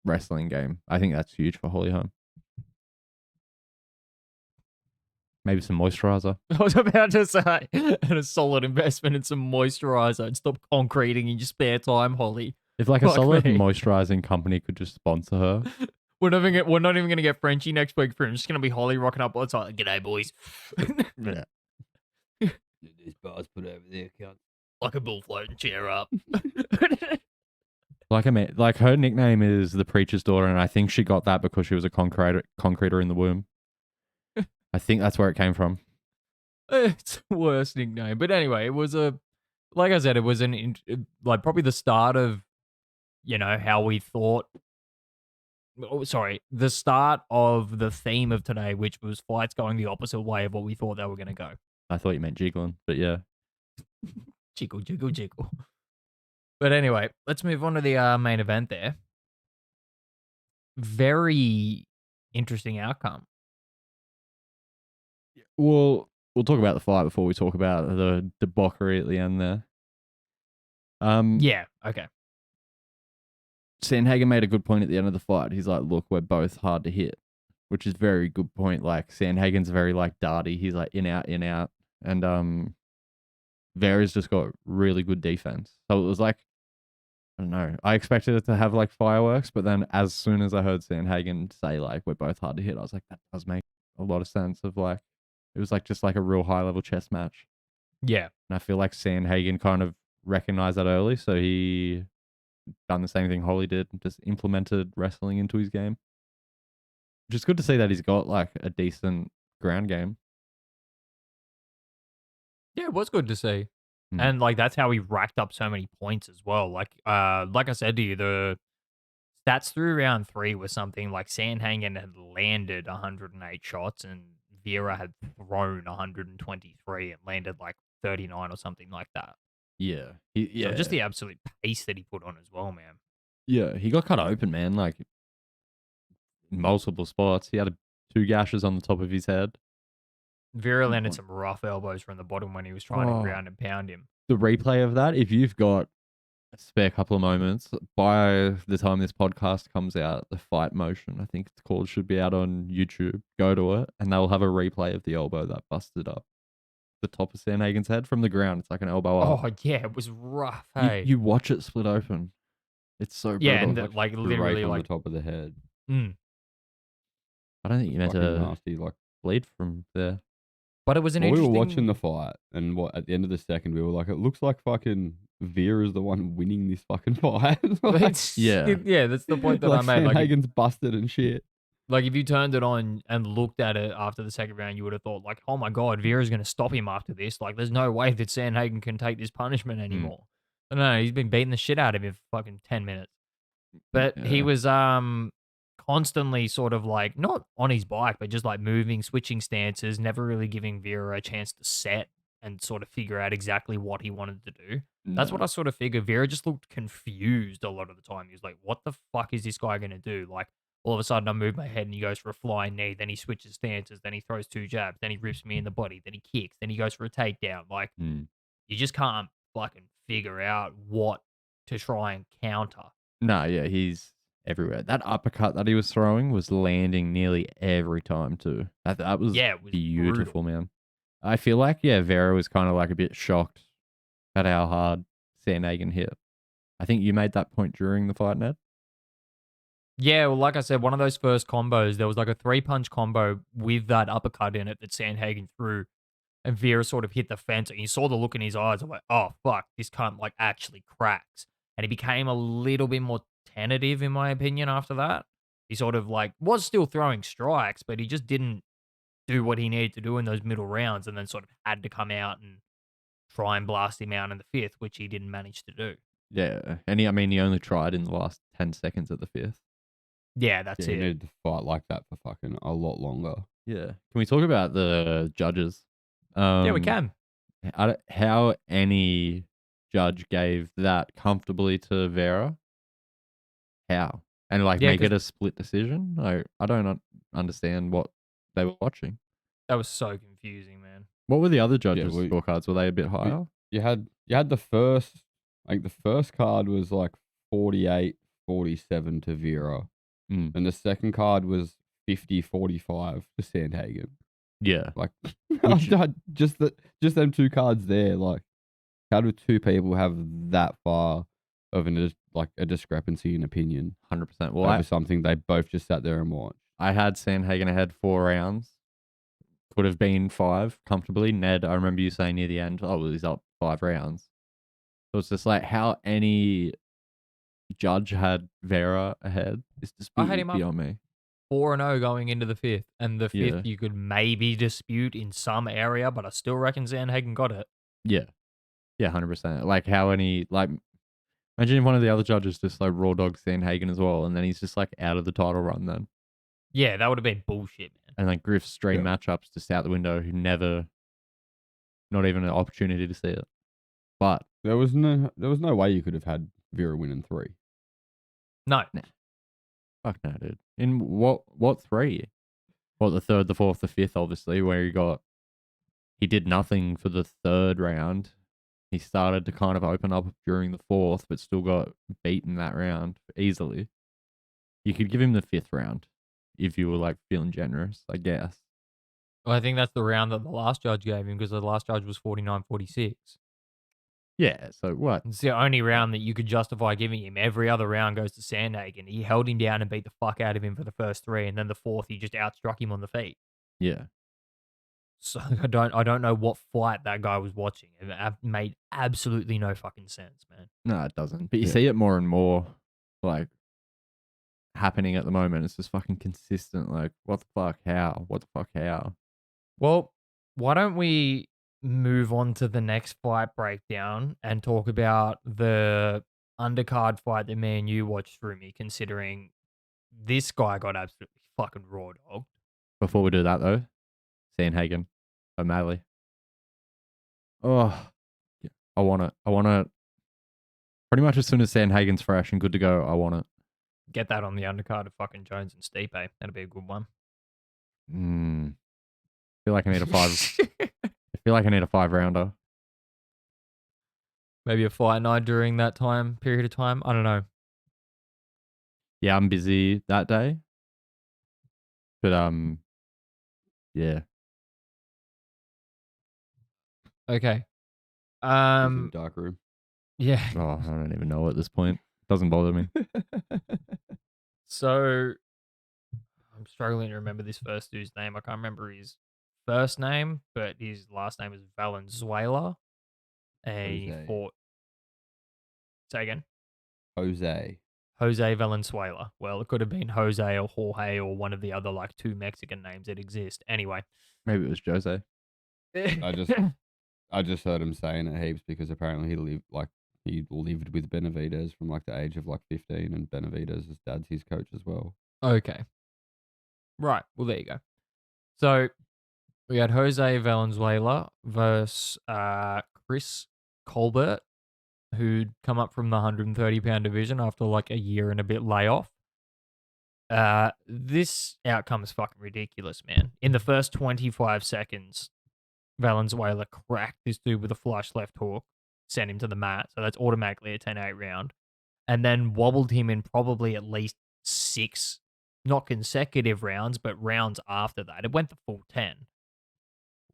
wrestling game, I think that's huge for Holly Holm. Maybe some moisturizer. I was about to say, and a solid investment in some moisturizer and stop concreting in your spare time, Holly. If like a Fuck solid me. moisturizing company could just sponsor her. We're not even gonna get Frenchie next week for him. It's just gonna be Holly rocking up outside. Like, g'day, boys. Yeah. This bar's put over there, cunt. Like a bull floating chair up. Like her nickname is the preacher's daughter, and I think she got that because she was a concreter in the womb. I think that's where it came from. It's the worst nickname. But anyway, it was like I said, it was like probably the start of, you know, how we thought. Oh, sorry, the start of the theme of today, which was fights going the opposite way of what we thought they were going to go. I thought you meant jiggling, but yeah. Jiggle, jiggle, jiggle. But anyway, let's move on to the main event there. Very interesting outcome. Well, we'll talk about the fight before we talk about the debauchery at the end there. Yeah. Okay. Sandhagen made a good point at the end of the fight. He's like, look, we're both hard to hit, which is very good point. Like, Sandhagen's very, like, darty. He's like in, out. And Vera's just got really good defense. So it was like, I don't know. I expected it to have, like, fireworks, but then as soon as I heard Sandhagen say, like, we're both hard to hit, I was like, that does make a lot of sense of, like, it was, like, just, like, a real high-level chess match. Yeah. And I feel like Sandhagen kind of recognized that early, so he done the same thing Holly did, just implemented wrestling into his game. Which is good to see that he's got like a decent ground game. Yeah, it was good to see. Mm. And like that's how he racked up so many points as well. Like I said to you, the stats through round 3 was something like Sandhagen had landed 108 shots and Vera had thrown 123 and landed like 39 or something like that. Yeah. So just the absolute pace that he put on as well, man. Yeah, he got cut open, man. Like multiple spots. He had 2 gashes on the top of his head. Vera landed some rough elbows from the bottom when he was trying to ground and pound him. The replay of that, if you've got a spare couple of moments, by the time this podcast comes out, the fight motion, I think it's called, should be out on YouTube. Go to it, and they'll have a replay of the elbow that busted up the top of Sandhagen's head from the ground. It's like an elbow up. Oh, yeah, it was rough, hey? You watch it split open. It's so brutal. Yeah, and like literally on like... the top of the head. Mm. I don't think you meant Fucking to nasty, like. bleed from there. But it was an We interesting... were watching the fight, and at the end of the second, we were like, it looks like fucking Vera's the one winning this fucking fight. Yeah, that's the point that like I made. Sandhagen's busted and shit. Like, if you turned it on and looked at it after the second round, you would have thought, like, oh my God, Vera's going to stop him after this. Like, there's no way that Sandhagen can take this punishment anymore. But no, he's been beating the shit out of him for fucking 10 minutes. But he was constantly sort of like, not on his bike, but just like moving, switching stances, never really giving Vera a chance to set and sort of figure out exactly what he wanted to do. That's what I sort of figured. Vera just looked confused a lot of the time. He was like, what the fuck is this guy going to do? Like, all of a sudden, I move my head and he goes for a flying knee. Then he switches stances. Then he throws 2 jabs. Then he rips me in the body. Then he kicks. Then he goes for a takedown. Like, you just can't fucking figure out what to try and counter. No, yeah, he's everywhere. That uppercut that he was throwing was landing nearly every time, too. That was, it was beautiful, brutal. man. I feel like, Vera was kind of like a bit shocked at how hard Sandhagen hit. I think you made that point during the fight, Ned. Yeah, well, like I said, one of those first combos, there was like a 3-punch combo with that uppercut in it that Sandhagen threw, and Vera sort of hit the fence, and you saw the look in his eyes of like, oh, fuck, this cunt like actually cracks. And he became a little bit more tentative, in my opinion, after that. He sort of like was still throwing strikes, but he just didn't do what he needed to do in those middle rounds, and then sort of had to come out and try and blast him out in the 5th, which he didn't manage to do. Yeah, and he only tried in the last 10 seconds of the 5th. Yeah, that's He it. needed to fight like that for fucking a lot longer. Yeah. Can we talk about the judges? Yeah, we can. How any judge gave that comfortably to Vera? How? And like make it a split decision? I don't understand what they were watching. That was so confusing, man. What were the other judges' scorecards? Were they a bit higher? You had the first, like the first card was like 48-47 to Vera. And the second card was 50-45 to Sandhagen. Yeah. Like, just them 2 cards there, like, how do 2 people have that far of a discrepancy in opinion? 100%. Well, over something they both just sat there and watched. I had Sandhagen ahead 4 rounds. Could have been 5 comfortably. Ned, I remember you saying near the end, oh, well, he's up 5 rounds. So it's just like how any judge had Vera ahead is disputed beyond me. 4-0 going into the 5th, and the 5th you could maybe dispute in some area, but I still reckon Sandhagen got it. Yeah. Yeah, 100%. Like how any, like, imagine if one of the other judges just like raw dog Sandhagen as well, and then he's just like out of the title run then. Yeah, that would have been bullshit, man. And like Griff's dream matchups just out the window, who never, not even an opportunity to see it. But there was no way you could have had Vera winning 3. No. Nah. Fuck no, dude. In what 3? What, the 3rd, the 4th, the 5th, obviously, where you got he did nothing for the third round. He started to kind of open up during the fourth, but still got beaten that round easily. You could give him the fifth round if you were like feeling generous, I guess. Well, I think that's the round that the last judge gave him because the last judge was 49-46. Yeah, so what? It's the only round that you could justify giving him. Every other round goes to Sandhagen. He held him down and beat the fuck out of him for the first three, and then the fourth he just outstruck him on the feet. Yeah. So I don't know what fight that guy was watching. It made absolutely no fucking sense, man. No, it doesn't. But you see it more and more, like, happening at the moment. It's just fucking consistent. Like, what the fuck? How? What the fuck? How? Well, why don't we move on to the next fight breakdown and talk about the undercard fight that me and you watched through me, considering this guy got absolutely fucking raw dog. Before we do that, though, Sandhagen, O'Malley. Oh, yeah, I want it. I want it. Pretty much as soon as Sandhagen's fresh and good to go, I want it. Get that on the undercard of fucking Jones and Stipe. That'd be a good one. Feel like I need a five. I feel like I need a 5-rounder. Maybe a fight night during that time period of time. I don't know. Yeah, I'm busy that day. But yeah. Okay. He's in the dark room. Yeah. Oh, I don't even know at this point. Doesn't bother me. So I'm struggling to remember this first dude's name. I can't remember his first name, but his last name is Valenzuela. And he Jose. fought. Say again. Jose Valenzuela. Well, it could have been Jose or Jorge or one of the other like 2 Mexican names that exist. Anyway. Maybe it was Jose. I just heard him saying it heaps because apparently he lived with Benavidez from like the age of like 15, and Benavidez's dad's his coach as well. Okay. Right. Well, there you go. So we had Jose Valenzuela versus Chris Colbert, who'd come up from the 130-pound division after like a year and a bit layoff. This outcome is fucking ridiculous, man. In the first 25 seconds, Valenzuela cracked this dude with a flush left hook, sent him to the mat, so that's automatically a 10-8 round, and then wobbled him in probably at least 6, not consecutive rounds, but rounds after that. It went the full 10.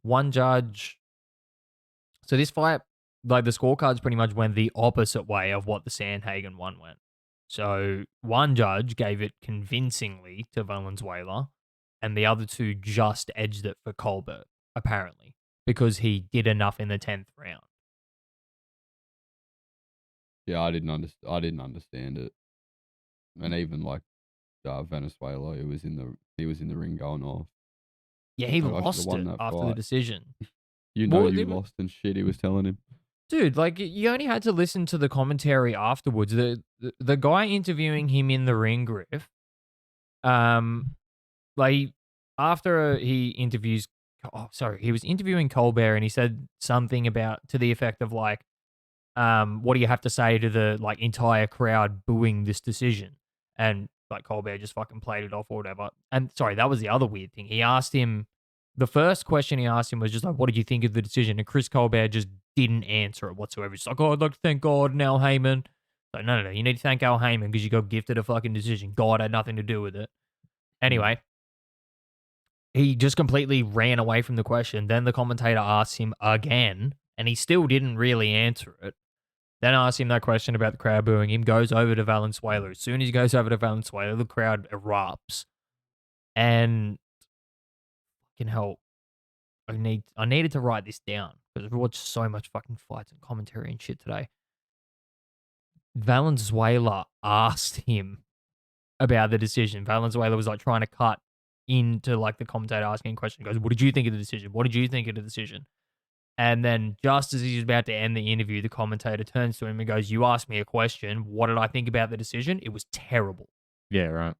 One judge... So this fight, like the scorecards pretty much went the opposite way of what the Sandhagen one went. So one judge gave it convincingly to Valenzuela, and the other two just edged it for Colbert, apparently, because he did enough in the 10th round. Yeah, I didn't understand it, and even like Venezuela, he was in the ring going off. Yeah, he Like, I lost should've won it that after the fight. decision. You know, Well, you they- lost and shit. He was telling him. Dude, like, you only had to listen to the commentary afterwards. The guy interviewing him in the ring, Griff, like, after he interviews... Oh, sorry. He was interviewing Colbert, and he said something about, to the effect of, like, what do you have to say to the, like, entire crowd booing this decision? And, like, Colbert just fucking played it off or whatever. And, sorry, that was the other weird thing. He asked him... The first question he asked him was just like, what did you think of the decision? And Chris Colbert just didn't answer it whatsoever. Just like, oh, I'd like to thank God and Al Heyman. Like, no. You need to thank Al Heyman because you got gifted a fucking decision. God had nothing to do with it. Anyway, he just completely ran away from the question. Then the commentator asked him again, and he still didn't really answer it. Then asked him that question about the crowd booing him, goes over to Valenzuela. As soon as he goes over to Valenzuela, the crowd erupts. And... Fucking hell, I needed to write this down because I've watched so much fucking fights and commentary and shit today. Valenzuela asked him about the decision. Valenzuela was like trying to cut into like the commentator asking a question. He goes, what did you think of the decision? What did you think of the decision? And then just as he's about to end the interview, the commentator turns to him and goes, you asked me a question. What did I think about the decision? It was terrible. Yeah, right.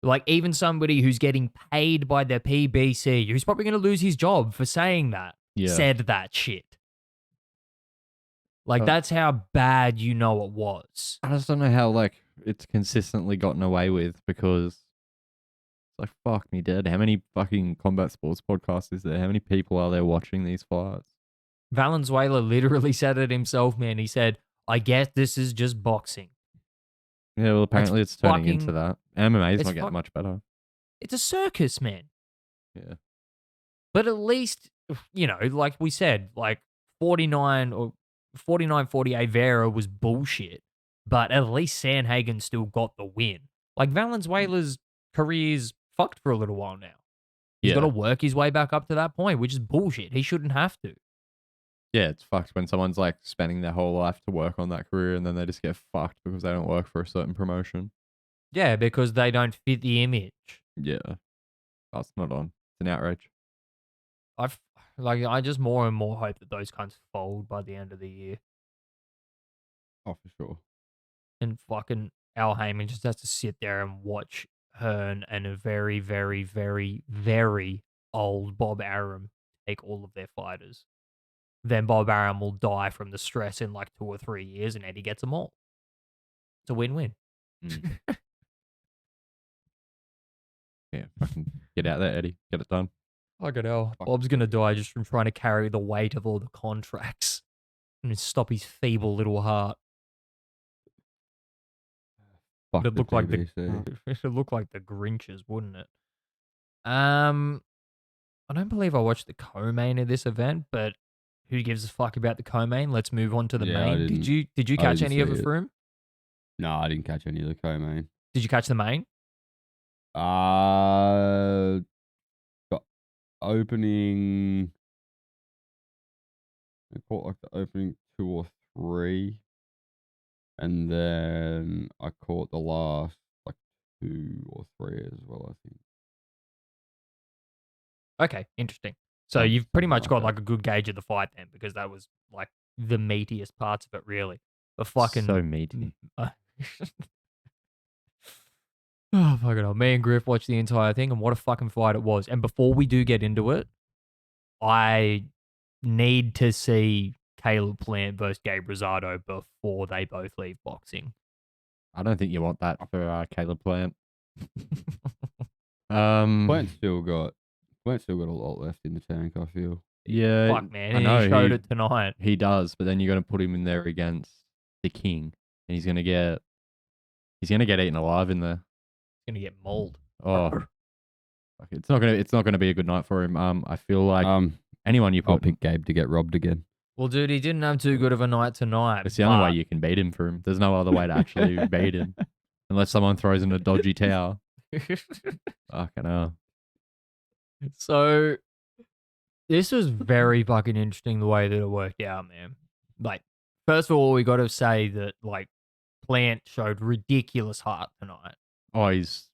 Like, even somebody who's getting paid by the PBC, who's probably going to lose his job for saying that, said that shit. Like, that's how bad you know it was. I just don't know how, like, it's consistently gotten away with because like, fuck me dead. How many fucking combat sports podcasts is there? How many people are there watching these fights? Valenzuela literally said it himself, man. He said, I guess this is just boxing. Yeah, well, apparently it's turning into fucking- that. MMA's it's not getting much better. It's a circus, man. Yeah. But at least, like we said, like 49-48 Vera was bullshit. But at least Sandhagen still got the win. Like Valenzuela's career's fucked for a little while now. He's got to work his way back up to that point, which is bullshit. He shouldn't have to. Yeah, it's fucked when someone's like spending their whole life to work on that career and then they just get fucked because they don't work for a certain promotion. Yeah, because they don't fit the image. Yeah. That's not on. It's an outrage. I just more and more hope that those cunts fold by the end of the year. Oh, for sure. And fucking Al Heyman just has to sit there and watch Hearn and a very, very, very, very old Bob Arum take all of their fighters. Then Bob Arum will die from the stress in like 2 or 3 years and Eddie gets them all. It's a win-win. Mm. Yeah, fucking get out there, Eddie. Get it done. Fucking hell. Bob's going to die just from trying to carry the weight of all the contracts and stop his feeble little heart. Fuck It'd the look like PBC. it'd look like the Grinches, wouldn't it? I don't believe I watched the co-main of this event, but who gives a fuck about the co-main? Let's move on to the Yeah, I main. didn't- Did you I catch didn't any of see it, it. Froome? No, I didn't catch any of the co-main. Did you catch the main? Got opening. I caught like the opening 2 or 3, and then I caught the last like 2 or 3 as well. I think. Okay, interesting. So Something you've pretty much like got that. like a good gauge of the fight then, because that was like the meatiest parts of it, really. But fucking So meaty. Oh, fucking hell. Me and Griff watched the entire thing, and what a fucking fight it was. And before we do get into it, I need to see Caleb Plant versus Gabe Rosado before they both leave boxing. I don't think you want that for Caleb Plant. Plant's still got a lot left in the tank. I feel. Yeah, Fuck, man. I know He showed it tonight. He does, but then you're going to put him in there against the king, and he's going to get eaten alive in there. He's going to get mauled. Oh, fuck, it's not gonna be a good night for him. I feel like anyone you I'll put, pick Gabe to get robbed again. Well, dude, he didn't have too good of a night tonight. it's the only way you can beat him for him. There's no other way to actually beat him, unless someone throws in a dodgy tower. Fucking hell. So, this was very fucking interesting the way that it worked out, man. Like, first of all, we got to say that, like, Plant showed ridiculous heart tonight. Oh, he's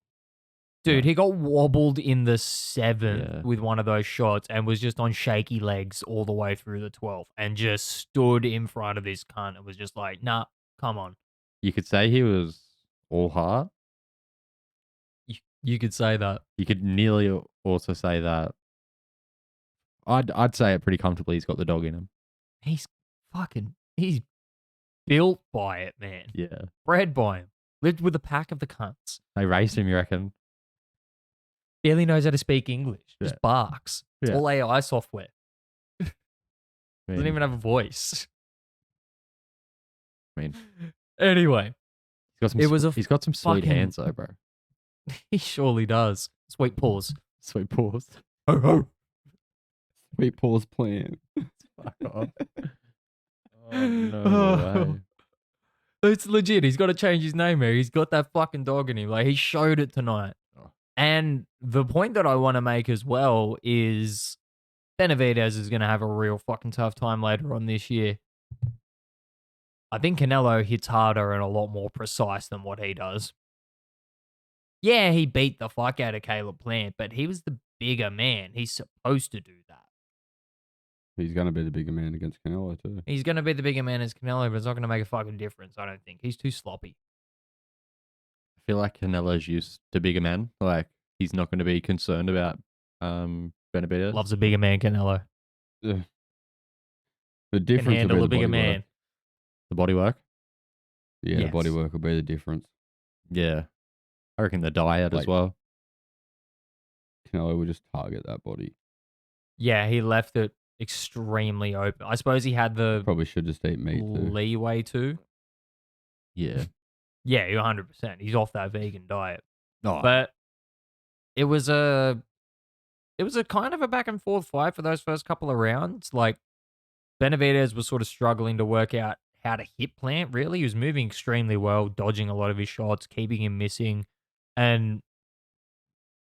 Dude, he got wobbled in the 7th Yeah. with one of those shots and was just on shaky legs all the way through the 12th and just stood in front of this cunt and was just like, nah, come on. You could say he was all heart. You could say that. You could nearly also say that. I'd say it pretty comfortably. He's got the dog in him. He's built by it, man. Yeah. Bred by him. Lived with a pack of the cunts. They raced him, you reckon? Barely knows how to speak English. Just Yeah. barks. It's Yeah. all AI software. I Doesn't mean, even have a voice. I mean, Anyway, he's got some sweet fucking- hands though, bro. he surely does. Sweet pause. Sweet paws. Sweet pause plan. Fuck off. Oh, no way. It's legit. He's got to change his name here. He's got that fucking dog in him. Like, he showed it tonight. Oh. And the point that I want to make as well is Benavidez is going to have a real fucking tough time later on this year. I think Canelo hits harder and a lot more precise than what he does. Yeah, he beat the fuck out of Caleb Plant, but he was the bigger man. He's supposed to do that. He's gonna be the bigger man against Canelo too. He's going to be the bigger man as Canelo, but it's not going to make a fucking difference, I don't think. He's too sloppy. I feel like Canelo's used to bigger men. Like, he's not going to be concerned about Benavidez. Loves a bigger man, Canelo. The Can difference will handle be a the bigger body man. work. The bodywork. Yeah, Yes. the body work will be the difference. Yeah. I reckon the diet as Like- well. Canelo would just target that body. Yeah, he left it extremely open. I suppose he had the Probably should just eat meat too. leeway to. Yeah. Yeah, 100%. He's off that vegan diet. Oh, But it was a kind of a back and forth fight for those first couple of rounds. Like Benavidez was sort of struggling to work out how to hit Plant, really. He was moving extremely well, dodging a lot of his shots, keeping him missing. And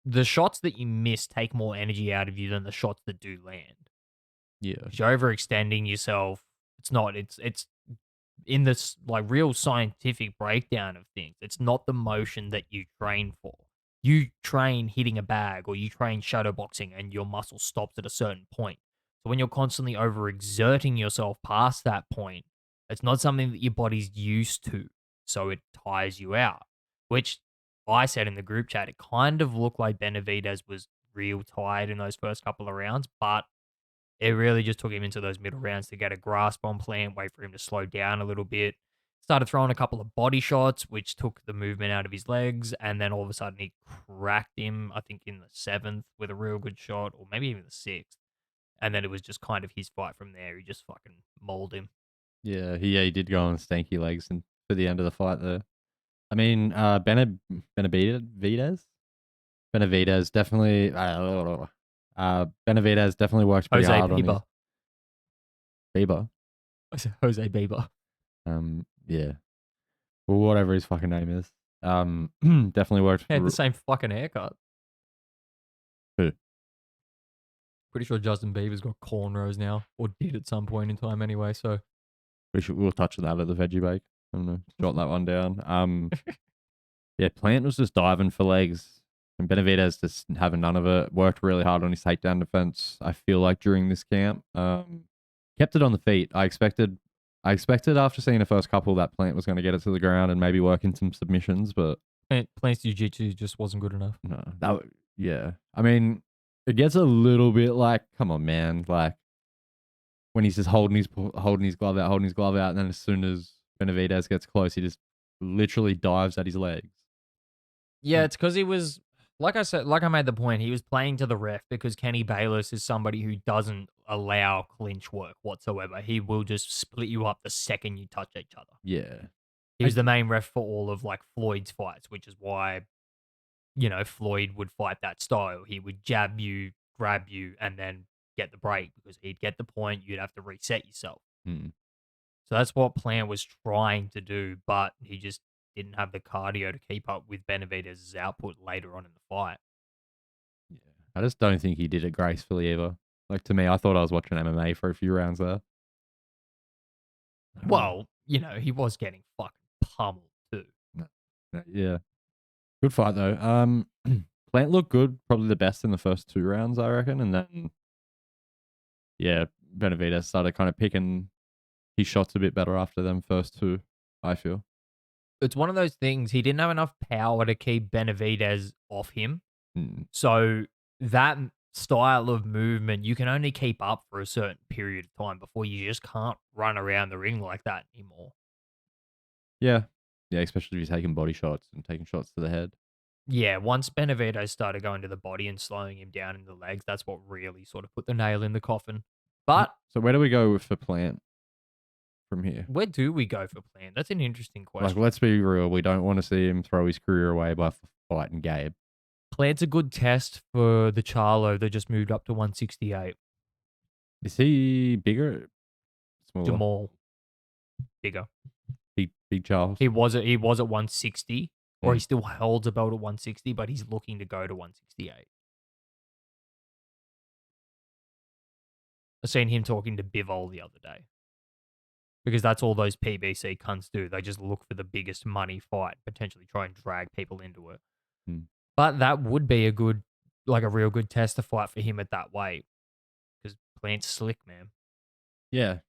the shots that you miss take more energy out of you than the shots that do land. yeah. You're overextending yourself. It's in this like real scientific breakdown of things. It's not the motion that you train for. You train hitting a bag or you train shadowboxing and your muscle stops at a certain point. So when you're constantly overexerting yourself past that point, it's not something that your body's used to. So it tires you out, which I said in the group chat, it kind of looked like Benavidez was real tired in those first couple of rounds, but it really just took him into those middle rounds to get a grasp on Plant, wait for him to slow down a little bit. Started throwing a couple of body shots, which took the movement out of his legs, and then all of a sudden he cracked him, I think in the 7th with a real good shot, or maybe even the 6th. And then it was just kind of his fight from there. He just fucking mauled him. Yeah, he did go on stanky legs and for the end of the fight there. I mean, Benavidez definitely. Benavidez definitely worked pretty Jose hard on Bieber. his Bieber. I said Jose Bieber. Yeah. Well, whatever his fucking name is. Definitely worked. He had the same fucking haircut. Who? Pretty sure Justin Bieber's got cornrows now, or did at some point in time anyway. So We'll touch on that at the veggie bake. I don't know. Jot that one down. Yeah, Plant was just diving for legs, and Benavidez just having none of it. Worked really hard on his takedown defense. I feel like during this camp, kept it on the feet. I expected after seeing the first couple that Plant was going to get it to the ground and maybe work in some submissions, but Plant's jiu-jitsu just wasn't good enough. no, yeah. I mean, it gets a little bit like, come on, man, like when he's just holding his glove out, and then as soon as Benavidez gets close, he just literally dives at his legs. Yeah, it's because he was, like I said, like I made the point, he was playing to the ref because Kenny Bayless is somebody who doesn't allow clinch work whatsoever. He will just split you up the second you touch each other. Yeah. He was the main ref for all of like Floyd's fights, which is why, Floyd would fight that style. He would jab you, grab you, and then get the break because he'd get the point. You'd have to reset yourself. Hmm. So that's what Plant was trying to do, but he just didn't have the cardio to keep up with Benavidez's output later on in the fight. Yeah. I just don't think he did it gracefully either. Like, to me, I thought I was watching MMA for a few rounds there. Well, he was getting fucking pummeled too. Yeah. Good fight, though. Plant looked good, probably the best in the first 2 rounds, I reckon. And then, yeah, Benavidez started kind of picking his shots a bit better after them first 2, I feel. It's one of those things, he didn't have enough power to keep Benavidez off him. Mm. So that style of movement, you can only keep up for a certain period of time before you just can't run around the ring like that anymore. Yeah. Yeah, especially if you're taking body shots and taking shots to the head. Yeah, once Benavidez started going to the body and slowing him down in the legs, that's what really sort of put the nail in the coffin. But So where do we go for Plant from here? where do we go for Plant? That's an interesting question. Like, let's be real. We don't want to see him throw his career away by fighting Gabe. Plant's a good test for the Charlo that just moved up to 168. Is he bigger? Smaller? Jamal, bigger. Big Charles. He was at 160, or Mm. he still holds a belt at 160, but he's looking to go to 168. I seen him talking to Bivol the other day. Because that's all those PBC cunts do. They just look for the biggest money fight, potentially try and drag people into it. Mm. But that would be a real good test to fight for him at that weight. Because Plant's slick, man. Yeah.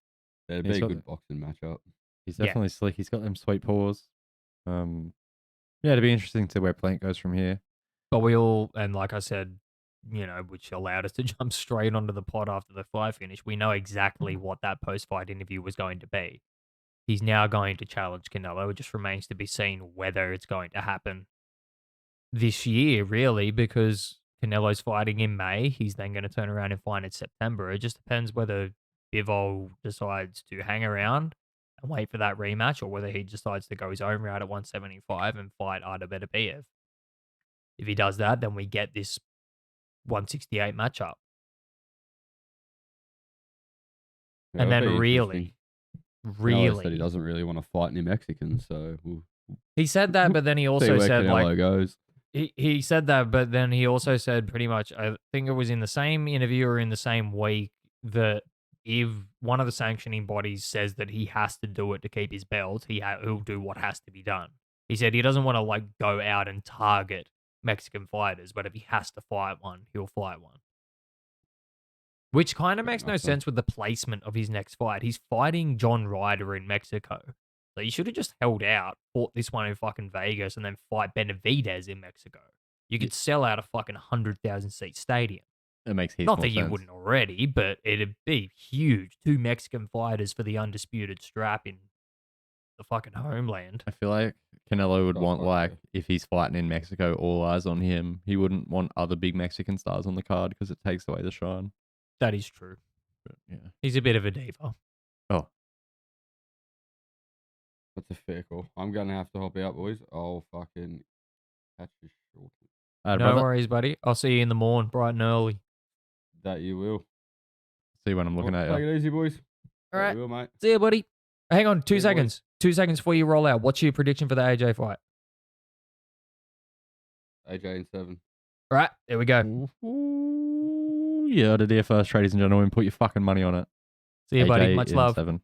It'd He's be a got good boxing matchup. He's Yeah. definitely slick. He's got them sweet paws. Yeah, it'd be interesting to where Plant goes from here. But we all, and like I said, which allowed us to jump straight onto the pod after the fight finish, we know exactly what that post-fight interview was going to be. He's now going to challenge Canelo. It just remains to be seen whether it's going to happen this year, really, because Canelo's fighting in May. He's then going to turn around and fight in September. It just depends whether Bivol decides to hang around and wait for that rematch, or whether he decides to go his own route at 175 and fight Arda Benavidez. If he does that, then we get this 168 matchup. Yeah, And it'll then be really, Canelo said he doesn't really want to fight any Mexicans, so he said that, but then he see also where said Canelo like goes. he said that, but then he also said pretty much, I think it was in the same interview or in the same week, that if one of the sanctioning bodies says that he has to do it to keep his belt, he'll do what has to be done. He said he doesn't want to like go out and target Mexican fighters, but if he has to fight one, he'll fight one. Which kind of Fair makes no enough, though. sense with the placement of his next fight. He's fighting John Ryder in Mexico. So he should have just held out, fought this one in fucking Vegas, and then fight Benavidez in Mexico. You could sell out a fucking 100,000 seat stadium. It makes heaps Not more that you sense. wouldn't already, but it'd be huge. 2 Mexican fighters for the undisputed strap in the fucking homeland. I feel like Canelo would Oh, want, fuck like, yeah. if he's fighting in Mexico, all eyes on him. He wouldn't want other big Mexican stars on the card because it takes away the shine. That is true. But, yeah. He's a bit of a diva. Oh, That's a fair call. I'm gonna have to hop out, boys. I'll fucking catch you shortly. No brother. worries, buddy. I'll see you in the morning, bright and early. That you will. See when I'm looking Well, at take you. it easy, boys. All That right. you will, mate. See you, buddy. Hang on, 2 See you, boys. seconds. 2 seconds before you roll out. What's your prediction for the AJ fight? AJ in 7. All right, there we go. Ooh, you heard it here first, ladies and gentlemen. Put your fucking money on it. See you, buddy. AJ Much in love. 7.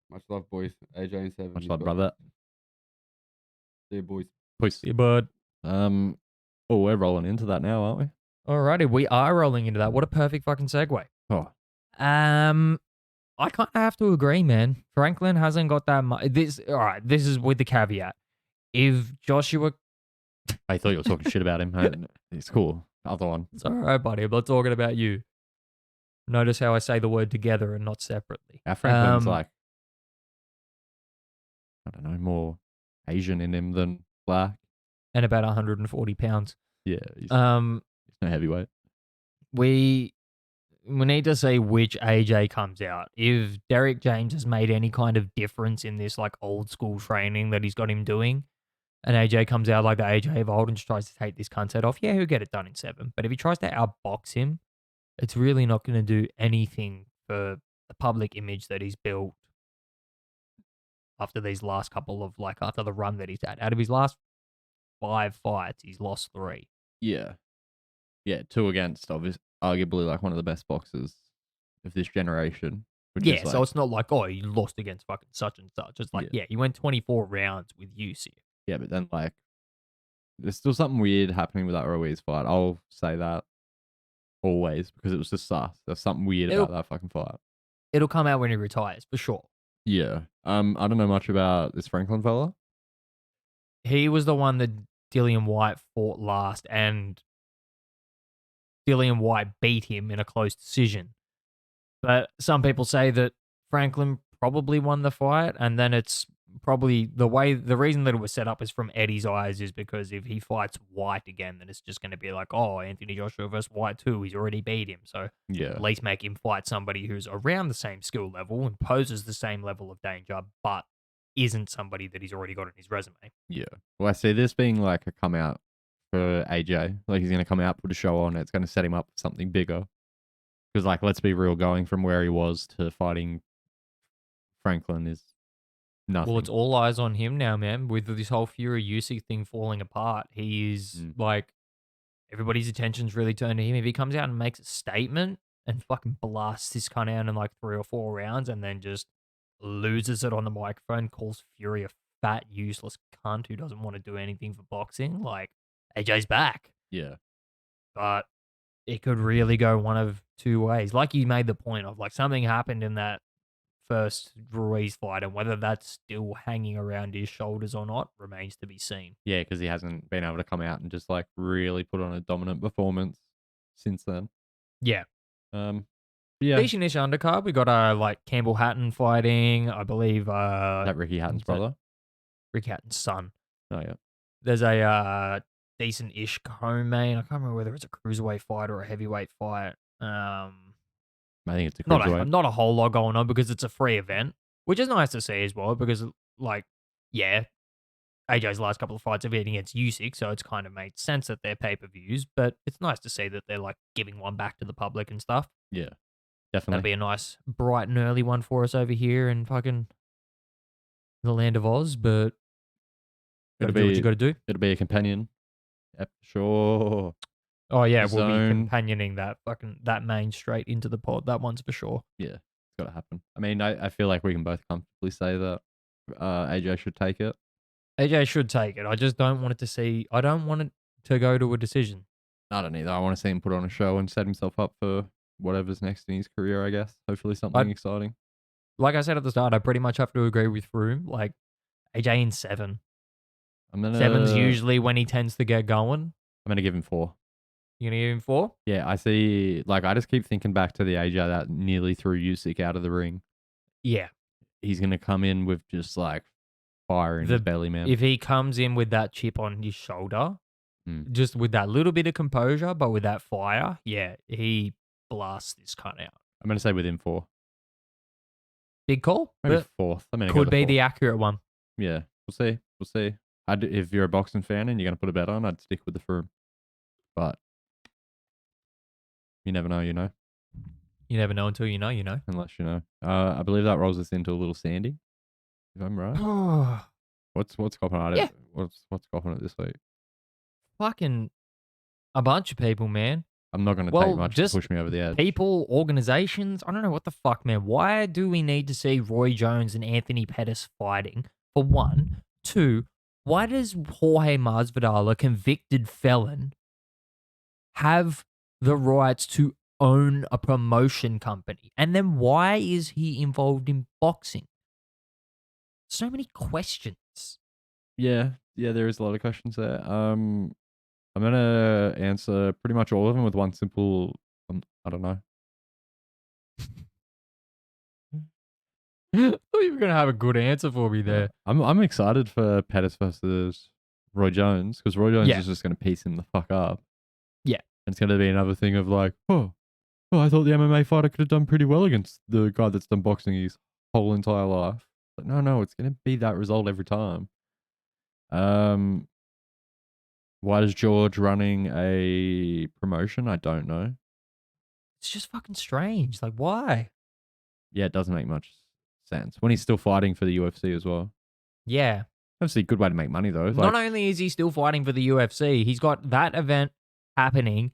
Much love, boys. AJ in 7. Much He's love, got- brother. See you, boys. Peace. See you, bud. Oh, we're rolling into that now, aren't we? Alrighty, we are rolling into that. What a perfect fucking segue. Oh, I kind of have to agree, man. Franklin hasn't got that much. This is with the caveat. If Joshua, I thought you were talking shit about him. It's cool. Other one. it's all right, buddy. I'm not talking about you. Notice how I say the word together and not separately. Our Franklin's like, I don't know, more Asian in him than black. And about 140 pounds. Yeah, he's Um, no heavyweight. we need to see which AJ comes out. If Derek James has made any kind of difference in this like old school training that he's got him doing, and AJ comes out like the AJ of old and just tries to take this cunt's head off, yeah, he'll get it done in 7. But if he tries to outbox him, it's really not going to do anything for the public image that he's built after these last couple of after the run that he's had. Out of his last 5 fights, he's lost 3. Yeah. Yeah, 2 against, obviously, arguably like one of the best boxers of this generation. Which Yeah, is so like, it's not like, oh, he lost against fucking such and such. It's like, yeah, he went 24 rounds with Usyk. yeah, but then like, there's still something weird happening with that Ruiz fight. I'll say that always because it was just sus. There's something weird about that fucking fight. It'll come out when he retires, for sure. Yeah. I don't know much about this Franklin fella. He was the one that Dillian White fought last, and Dillian White beat him in a close decision. But some people say that Franklin probably won the fight, and then it's probably the reason that it was set up is from Eddie's eyes is because if he fights White again, then it's just going to be like, oh, Anthony Joshua versus White too. He's already beat him. So Yeah. at least make him fight somebody who's around the same skill level and poses the same level of danger, but isn't somebody that he's already got on his resume. Yeah. Well, I see this being like a come out for AJ. Like he's going to come out, put a show on. It's going to set him up for something bigger. Because like, let's be real, going from where he was to fighting Franklin is nothing. Well, it's all eyes on him now, man. With this whole Fury Usyk thing falling apart, he's like, everybody's attention's really turned to him. If he comes out and makes a statement and fucking blasts this cunt out in like 3 or 4 rounds and then just loses it on the microphone, calls Fury a fat, useless cunt who doesn't want to do anything for boxing, like, AJ's back. Yeah. But it could really go one of 2 ways. Like you made the point of, like, something happened in that first Ruiz fight, and whether that's still hanging around his shoulders or not remains to be seen. Yeah, because he hasn't been able to come out and just like really put on a dominant performance since then. Yeah. Yeah. Decent-ish undercard. We got like Campbell Hatton fighting, I believe. Is that Ricky Hatton's brother? Rick Hatton's son. Oh yeah. There's a decent-ish co-main. I can't remember whether it's a cruiserweight fight or a heavyweight fight. I think it's a cruiserweight. Not a whole lot going on because it's a free event, which is nice to see as well because, like, yeah, AJ's last couple of fights have been against Usyk, so it's kind of made sense that they're pay-per-views, but it's nice to see that they're, like, giving one back to the public and stuff. Yeah, That'd definitely. be a nice, bright and early one for us over here in fucking the land of Oz, but gotta do what you gotta do. It'll be a companion. Yep, sure. Oh, yeah, we'll be Zone. companioning that main straight into the pod. That one's for sure. Yeah, it's got to happen. I mean, I feel like we can both comfortably say that AJ should take it. AJ should take it. I just don't want it to see. I don't want it to go to a decision. I don't either. I want to see him put on a show and set himself up for whatever's next in his career, I guess. Hopefully something exciting. Like I said at the start, I pretty much have to agree with Froome. Like, AJ in 7. 7's usually when he tends to get going. I'm going to give him 4. You're going to give him 4? Yeah, I see. Like, I just keep thinking back to the AJ that nearly threw Usyk out of the ring. Yeah. He's going to come in with just, like, fire in his belly, man. If he comes in with that chip on his shoulder, just with that little bit of composure, but with that fire, yeah, he blasts this cunt out. I'm going to say within 4. Big call. Maybe 4th. I mean, could be the accurate one. Yeah, we'll see. We'll see. If you're a boxing fan and you're going to put a bet on, I'd stick with the Froome. But you never know, you know. You never know until you know, you know. Unless you know. I believe that rolls us into a little Sandy. If I'm right. What's copping at it? Yeah. What's copping it this week? Fucking a bunch of people, man. I'm not going to take much to push me over the edge. People, organizations, I don't know what the fuck, man. Why do we need to see Roy Jones and Anthony Pettis fighting? For one. 2, why does Jorge Masvidal, a convicted felon, have the rights to own a promotion company? And then why is he involved in boxing? So many questions. Yeah, there is a lot of questions there. I'm going to answer pretty much all of them with one simple, I don't know. I thought you were going to have a good answer for me there. I'm excited for Pettis versus Roy Jones because Roy Jones is just going to piece him the fuck up. Yeah. And it's going to be another thing of like, oh, I thought the MMA fighter could have done pretty well against the guy that's done boxing his whole entire life. But no, it's going to be that result every time. Why is George running a promotion? I don't know. It's just fucking strange. Like, why? Yeah, it doesn't make much sense. When he's still fighting for the UFC as well. Yeah. Obviously, a good way to make money, though. Not only is he still fighting for the UFC, he's got that event happening,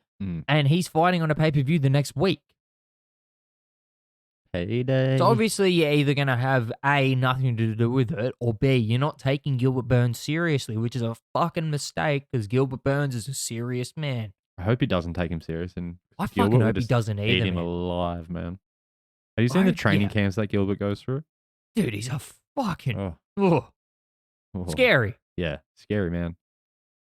and he's fighting on a pay-per-view the next week. Payday. So obviously, you're either going to have A, nothing to do with it, or B, you're not taking Gilbert Burns seriously, which is a fucking mistake because Gilbert Burns is a serious man. I hope he doesn't take him serious. And I fucking hope he doesn't either, eat him alive, man. Have you seen the training camps that Gilbert goes through? Dude, he's a fucking... Oh. Scary. Yeah, scary, man.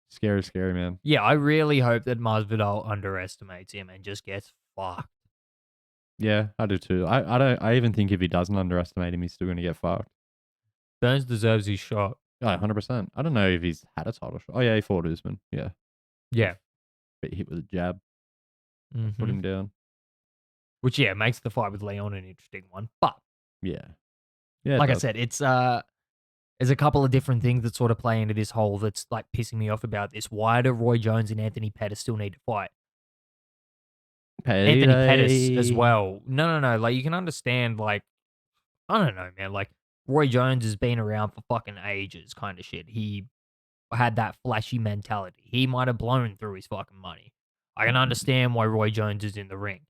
Scary, man. Yeah, I really hope that Masvidal underestimates him and just gets fucked. Yeah, I do too. I even think if he doesn't underestimate him, he's still going to get fucked. Burns deserves his shot. Oh, 100%. I don't know if he's had a title shot. Oh, yeah, he fought Usman. Yeah. Yeah. Bit hit with a jab. Put him down. Which, yeah, makes the fight with Leon an interesting one. But, yeah, like I said, it's there's a couple of different things that sort of play into this whole that's like pissing me off about this. Why do Roy Jones and Anthony Pettis still need to fight? Payday. Anthony Pettis as well. No. Like, you can understand, like, I don't know, man. Like, Roy Jones has been around for fucking ages kind of shit. He had that flashy mentality. He might have blown through his fucking money. I can understand why Roy Jones is in the ring.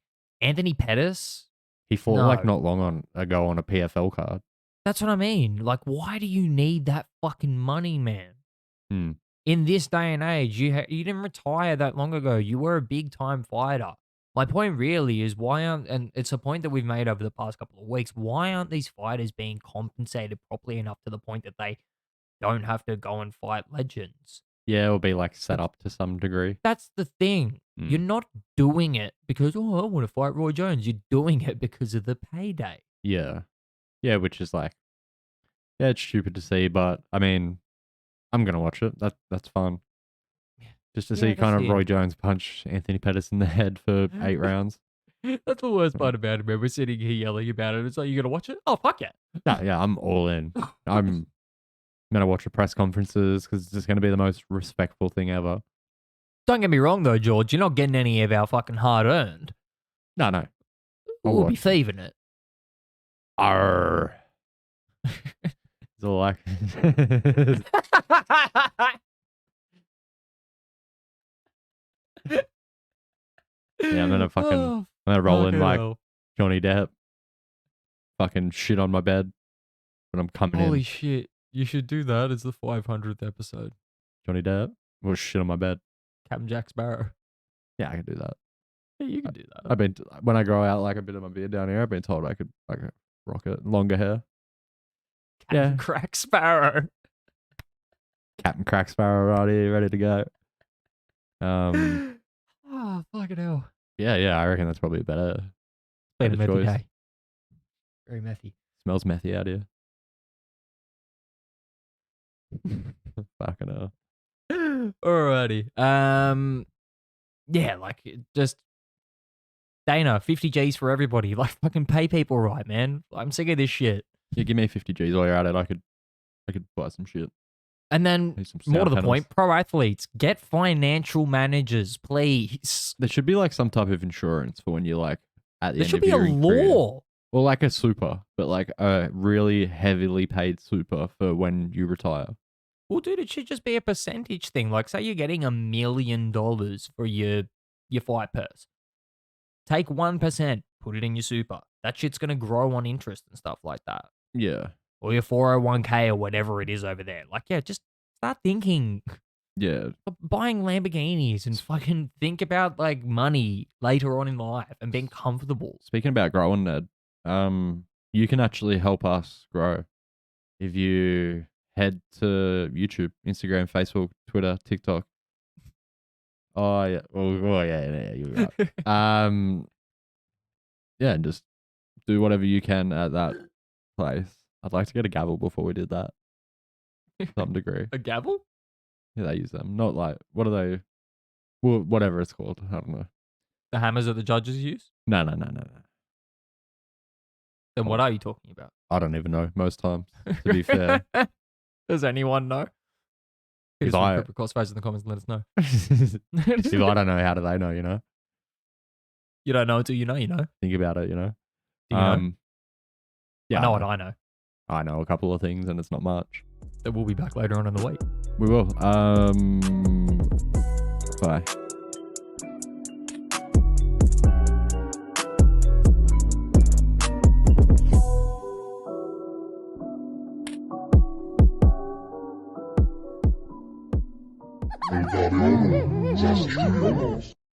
Anthony Pettis? He fought like not long ago on a PFL card. That's what I mean. Like, why do you need that fucking money, man? In this day and age, you didn't retire that long ago. You were a big-time fighter. My point really is and it's a point that we've made over the past couple of weeks, why aren't these fighters being compensated properly enough to the point that they don't have to go and fight legends? Yeah, it'll be like set up to some degree. That's the thing. You're not doing it because, I want to fight Roy Jones. You're doing it because of the payday. Yeah. Yeah, which is like, yeah, it's stupid to see, but I mean, I'm going to watch it. That's fun. Just to Yeah, see kind that's of it. Roy Jones punch Anthony Pettis in the head for 8 rounds. That's the worst part about it, man. We're sitting here yelling about it. It's like, you gonna watch it? Oh, fuck yeah. Yeah, I'm all in. I'm gonna watch the press conferences because it's just gonna be the most respectful thing ever. Don't get me wrong, though, George. You're not getting any of our fucking hard-earned. No. I'll We'll be watch. thieving it. Arr. It's all like yeah, I'm gonna roll in like hell. Johnny Depp. Fucking shit on my bed when I'm coming Holy in. shit. You should do that as the 500th episode. Johnny Depp will shit on my bed. Captain Jack Sparrow. Yeah, I can do that. Yeah, you can do that. I've been when I grow out like a bit of my beard down here. I've been told I could rock it. Longer hair. Captain Yeah. Crack Sparrow. Captain Crack Sparrow right here, ready to go. Oh, fucking hell. Yeah. I reckon that's probably a better Been a better methy choice. day. Very methy. Smells methy out here. Fucking hell. Alrighty. Yeah, like just Dana, 50 G's for everybody. Like fucking pay people right, man. I'm sick of this shit. Yeah, give me 50 G's while you're at it. I could buy some shit. And then Need some more sound to the panels. point, pro athletes, get financial managers, please. There should be like some type of insurance for when you're like at the There end should of be a your career. law. Or like a super, but like a really heavily paid super for when you retire. Well, dude, it should just be a percentage thing. Like, say you're getting $1 million for your fight purse. Take 1%, put it in your super. That shit's gonna grow on interest and stuff like that. Yeah. Or your 401k or whatever it is over there. Like, yeah, just start thinking. Yeah. Stop buying Lamborghinis and fucking think about like money later on in life and being comfortable. Speaking about growing, Ned, you can actually help us grow if you head to YouTube, Instagram, Facebook, Twitter, TikTok. Oh yeah, yeah, you're right. Yeah, and just do whatever you can at that place. I'd like to get a gavel before we did that. To some degree. A gavel? Yeah, they use them. Not like, what are they? Well, whatever it's called. I don't know. The hammers that the judges use? No. Then what are you talking about? I don't even know most times, to be fair. Does anyone know? Hit If us I- with Crypto Crossfaces in the comments and let us know. If I don't know, how do they know, you know? You don't know until you know, you know. Think about it, you know? Do you know? Yeah. I know what I know. I know a couple of things and it's not much. That we'll be back later on in the week. We will. Bye. Hey, Fabiano, just 2 euros.